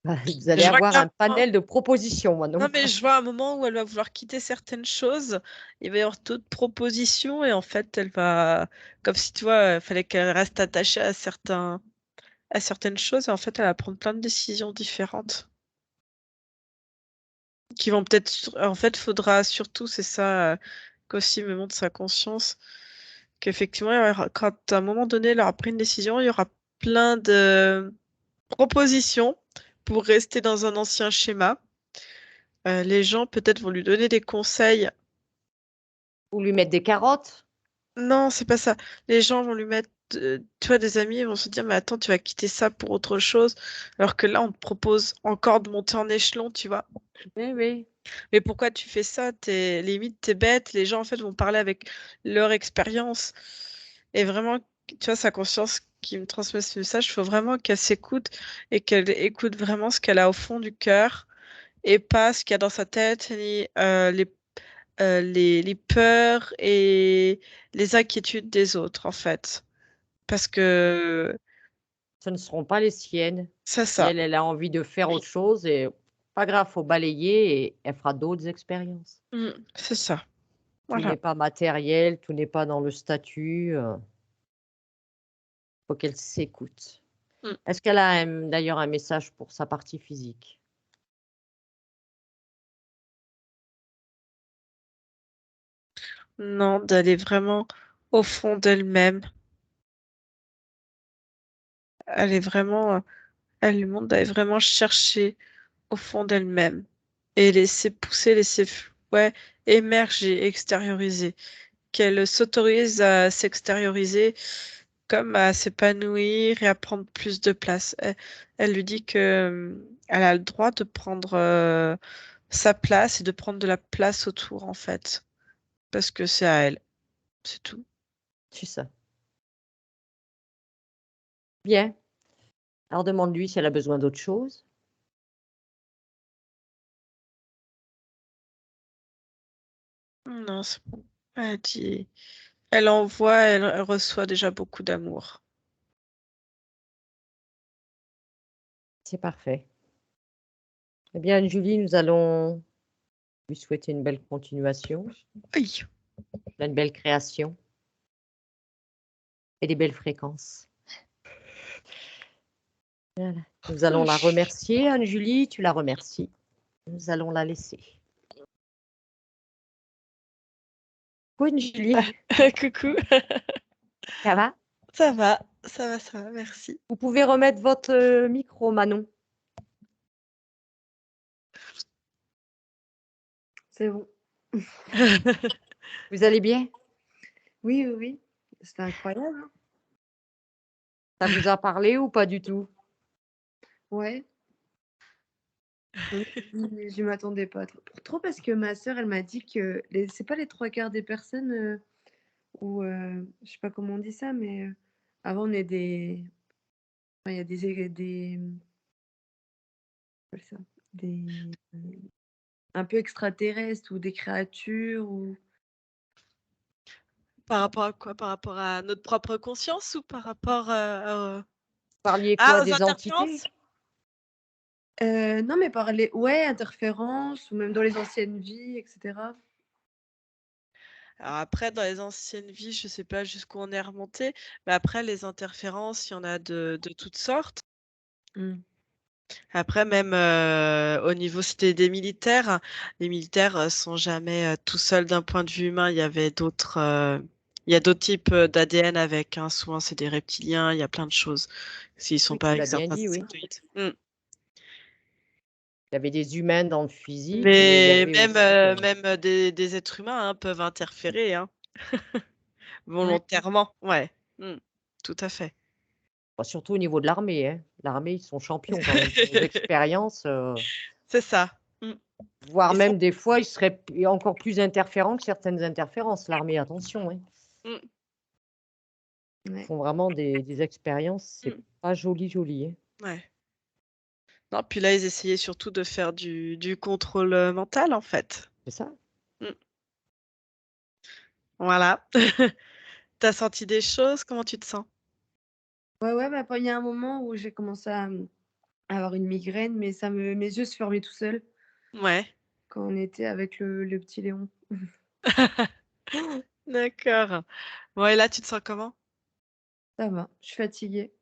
Vous allez je vois avoir qu'à un panel de propositions non, maintenant. mais je vois un moment où elle va vouloir quitter certaines choses. Il va y avoir d'autres propositions et en fait, elle va, comme si tu vois, il fallait qu'elle reste attachée à certaines choses et en fait, elle va prendre plein de décisions différentes qui vont peut-être, en fait, faudra surtout, c'est ça, qu'aussi me montre sa conscience, qu'effectivement, quand à un moment donné, elle aura pris une décision, il y aura plein de propositions pour rester dans un ancien schéma. Les gens peut-être vont lui donner des conseils. Ou lui mettre des carottes. Non, c'est pas ça. Les gens vont lui mettre, tu vois, des amis vont se dire, mais attends, tu vas quitter ça pour autre chose. Alors que là, on te propose encore de monter en échelon, tu vois. Oui, oui. Mais pourquoi tu fais ça? Limite, t'es bête. Les gens, en fait, vont parler avec leur expérience. Et vraiment, tu vois, sa conscience qui me transmet ce message, il faut vraiment qu'elle s'écoute et qu'elle écoute vraiment ce qu'elle a au fond du cœur et pas ce qu'il y a dans sa tête, ni les peurs et les inquiétudes des autres, en fait. Parce que Ce ne seront pas les siennes. c'est Si ça. elle a envie de faire autre chose, et pas grave, faut balayer et elle fera d'autres expériences. C'est ça. Tout Voilà. n'est pas matériel, tout n'est pas dans le statut. Faut qu'elle s'écoute. Mm. Est-ce qu'elle a d'ailleurs un message pour sa partie physique? Non, d'aller vraiment au fond d'elle-même. Elle est vraiment, elle lui montre d'aller vraiment chercher au fond d'elle-même et laisser pousser, ouais, émerger, extérioriser. Qu'elle s'autorise à s'extérioriser comme à s'épanouir et à prendre plus de place. Elle lui dit que elle a le droit sa place et de prendre de la place autour, en fait. Parce que c'est à elle. C'est tout. C'est ça. Bien. Alors demande-lui si elle a besoin d'autre chose. Non, c'est bon. Elle dit... Elle envoie, elle reçoit déjà beaucoup d'amour. C'est parfait. Eh bien, Julie, nous allons lui souhaiter une belle continuation, Oui. une belle création et des belles fréquences. Voilà. Nous allons la remercier, Anne-Julie, tu la remercies. Nous allons la laisser. Coucou, Anne-Julie, Coucou. ça va? Ça va, merci. Vous pouvez remettre votre micro, Manon. C'est bon. Vous allez bien? Oui, oui, oui. C'était incroyable, hein. Ça vous a parlé ou pas du tout? Ouais. Je m'attendais pas trop parce que ma sœur, elle m'a dit que c'est pas les 3 quarts des personnes où, je sais pas comment on dit ça, mais avant on est des. Enfin, il y a des. Comment on appelle ça, des. Un peu extraterrestres ou des créatures ou. Par rapport à quoi? Par rapport à notre propre conscience ou par rapport Vous parliez quoi, aux des entités? interférences? Non, mais parler, ouais, interférences ou même dans les anciennes vies, etc. Alors après, dans les anciennes vies, je sais pas jusqu'où on est remonté, mais après les interférences, il y en a de toutes sortes. Mm. Après même, au niveau c'était des militaires. Les militaires, sont jamais, tout seuls d'un point de vue humain. Il y a d'autres types, d'ADN avec, hein. Souvent c'est des reptiliens, il y a plein de choses, s'ils sont Oui, pas tu avec l'as bien certains dit, oui. insectoïdes. Mmh. Il y avait des humains dans le physique et il y Mais avait même, aussi, des êtres humains, hein, peuvent interférer, hein, Ouais. volontairement. Ouais. Mmh. Tout à fait. bah, surtout au niveau de l'armée, hein. L'armée, ils sont champions quand même pour les expériences, C'est ça. Mmh. voire Et ça même des fois, ils seraient encore plus interférents que certaines interférences, l'armée, attention, hein. mmh, Ils Ouais. font vraiment des expériences, c'est mmh, pas joli, joli, hein. ouais. Non, puis là, ils essayaient surtout de faire du contrôle, mental, en fait. C'est ça? Mmh. Voilà. Tu senti des choses? Comment tu te sens? Ouais, ouais, bah, il y a un moment où j'ai commencé à avoir une migraine, mais mes yeux se fermaient tout seuls Ouais. quand on était avec le petit Léon. D'accord. Ouais, là, tu te sens comment? Ça va, je suis fatiguée.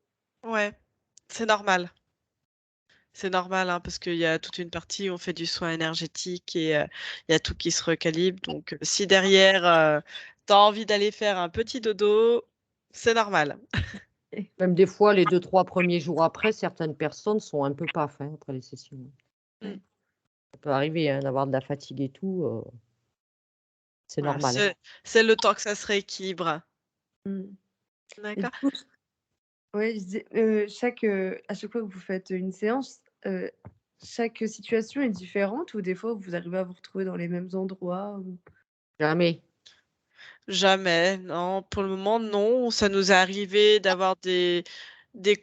Ouais, c'est normal. C'est normal, hein, parce qu'il y a toute une partie où on fait du soin énergétique et il y a tout qui se recalibre. Donc, si derrière, tu as envie d'aller faire un petit dodo, c'est normal. Même des fois, les 2-3 premiers jours après, certaines personnes sont un peu paf, hein, après les sessions. Mmh. Ouais. Ça peut arriver, hein, d'avoir de la fatigue et tout, c'est Voilà, normal, hein. c'est le temps que ça se rééquilibre. Mmh. Et du D'accord? coup, ouais, je disais, à chaque fois que vous faites une séance, chaque situation est différente ou des fois vous arrivez à vous retrouver dans les mêmes endroits ou? Jamais. Jamais, non, pour le moment, non. Ça nous est arrivé d'avoir des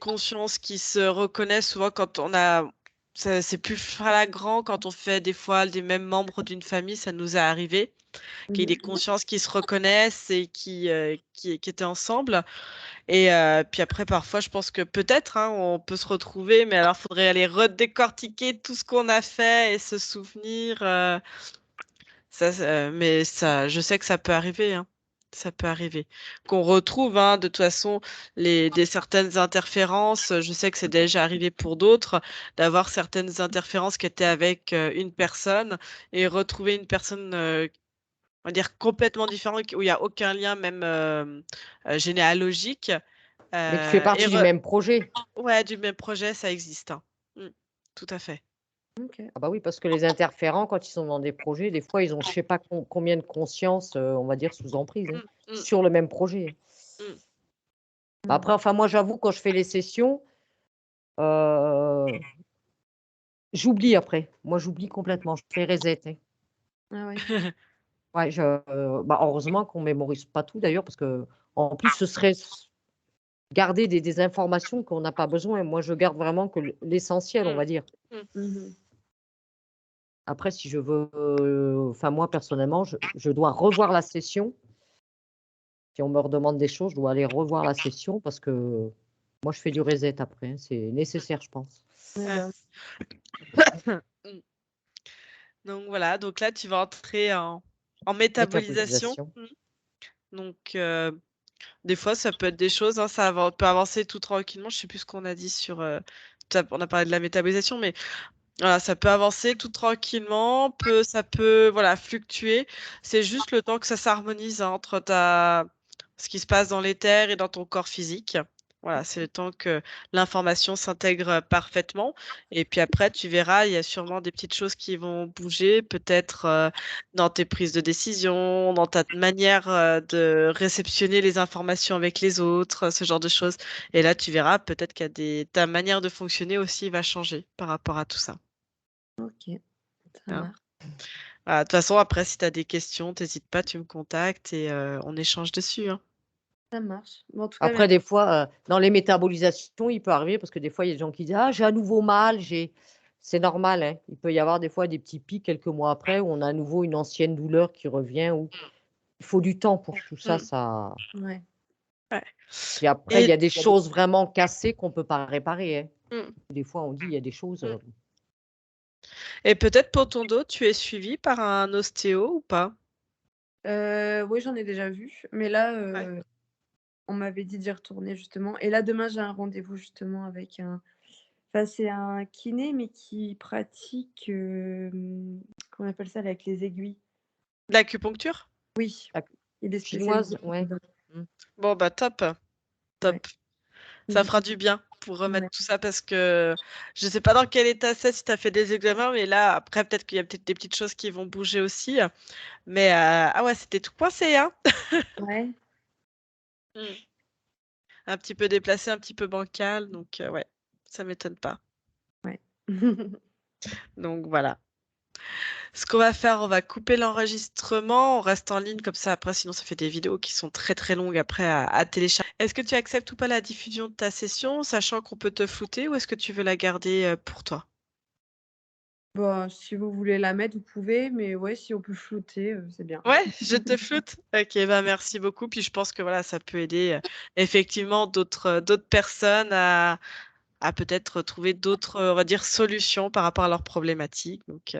consciences qui se reconnaissent souvent quand on a c'est plus flagrant quand on fait des fois des mêmes membres d'une famille, ça nous est arrivé, qu'il y ait des Mmh. consciences qui se reconnaissent et qui étaient ensemble et puis après parfois je pense que peut-être, hein, on peut se retrouver, mais alors faudrait aller redécortiquer tout ce qu'on a fait et se souvenir, mais ça je sais que ça peut arriver, hein. Ça peut arriver. Qu'on retrouve, hein, de toute façon des certaines interférences, je sais que c'est déjà arrivé pour d'autres, d'avoir certaines interférences qui étaient avec, une personne et retrouver une personne, on va dire complètement différente, où il y a aucun lien même, généalogique, Mais qui fait et partie du même projet. ouais, du même projet, ça existe, hein. Mmh, tout à fait. OK. Ah bah oui, parce que les interférents, quand ils sont dans des projets, des fois, ils ont je sais pas combien de consciences, on va dire sous emprise, hein, Mmh, mmh, sur le même projet. mmh. Bah, Mmh. après, enfin moi, j'avoue, quand je fais les sessions, heu, J'oublie après. Moi, j'oublie complètement. Je fais reset, hein. Ah ouais. Ouais, bah, heureusement qu'on mémorise pas tout d'ailleurs parce qu'en plus, ce serait garder des informations qu'on n'a pas besoin. Moi, je garde vraiment que l'essentiel, on Mmh. va dire. Mhm. Après, si je veux, enfin moi personnellement, je dois revoir la session. Si on me redemande des choses, je dois aller revoir la session parce que moi, je fais du reset après, hein. C'est nécessaire, je pense. Ouais, Ouais. bah, Mmh. Donc voilà, donc là, tu vas entrer en métabolisation. Métabolisation. Donc des fois, ça peut être des choses, hein, peut avancer tout tranquillement. Je sais plus ce qu'on a dit sur, on a parlé de la métabolisation, mais voilà, ça peut avancer tout tranquillement, ça peut voilà, fluctuer. C'est juste le temps que ça s'harmonise, hein, entre ce qui se passe dans l'éther et dans ton corps physique. Voilà, c'est le temps que l'information s'intègre parfaitement. Et puis après, tu verras, il y a sûrement des petites choses qui vont bouger, peut-être dans tes prises de décision, dans ta manière de réceptionner les informations avec les autres, ce genre de choses. Et là, tu verras, peut-être ta manière de fonctionner aussi va changer par rapport à tout ça. ok, ça Hein. marche. Voilà, de toute façon, après, si tu as des questions, t'hésites pas, tu me contactes et on échange dessus. Hein. Ça marche. Bon, en tout cas, Après, merci. des fois, dans les métabolisations, il peut arriver parce que des fois, il y a des gens qui disent: «Ah, j'ai un nouveau mal, j'ai» c'est normal, hein. Il peut y avoir des fois des petits pics quelques mois après où on a à nouveau une ancienne douleur qui revient ou il faut du temps pour tout ça, Mm. ça Ouais. Ouais. puis après, il y Et, a des choses vraiment cassées qu'on peut pas réparer, hein. mm, Des fois, on dit: «Il y a des choses, mm. Et peut-être pour ton dos, tu es suivi par un ostéo ou pas? Oui, j'en ai déjà vu, mais là, Ouais. on m'avait dit d'y retourner justement. Et là, demain, j'ai un rendez-vous justement avec enfin, c'est un kiné, mais qui pratique, comment on appelle ça, là, avec les aiguilles? De l'acupuncture? Oui, La il est spécialisé chinoise», ouais. là-dedans. Mmh. Bon, bah top, Ouais. top. Ça fera du bien pour remettre Ouais. tout ça parce que je sais pas dans quel état c'est, si tu as fait des examens, mais là, après, peut-être qu'il y a peut-être des petites choses qui vont bouger aussi. Mais ah ouais, c'était tout coincé, hein? Ouais. Mm. Un petit peu déplacé, un petit peu bancal, donc ouais, ça m'étonne pas. Ouais. Donc voilà. Ce qu'on va faire, on va couper l'enregistrement, on reste en ligne comme ça après, sinon ça fait des vidéos qui sont très très longues après à télécharger. Est-ce que tu acceptes ou pas la diffusion de ta session, sachant qu'on peut te flouter, ou est-ce que tu veux la garder pour toi? Bah, si vous voulez la mettre, vous pouvez, mais ouais, si on peut flouter, c'est bien. Ouais, je te floute. Ok, bah merci beaucoup. Puis je pense que voilà, ça peut aider effectivement d'autres personnes à peut-être trouver d'autres, on va dire, solutions par rapport à leurs problématiques. Donc,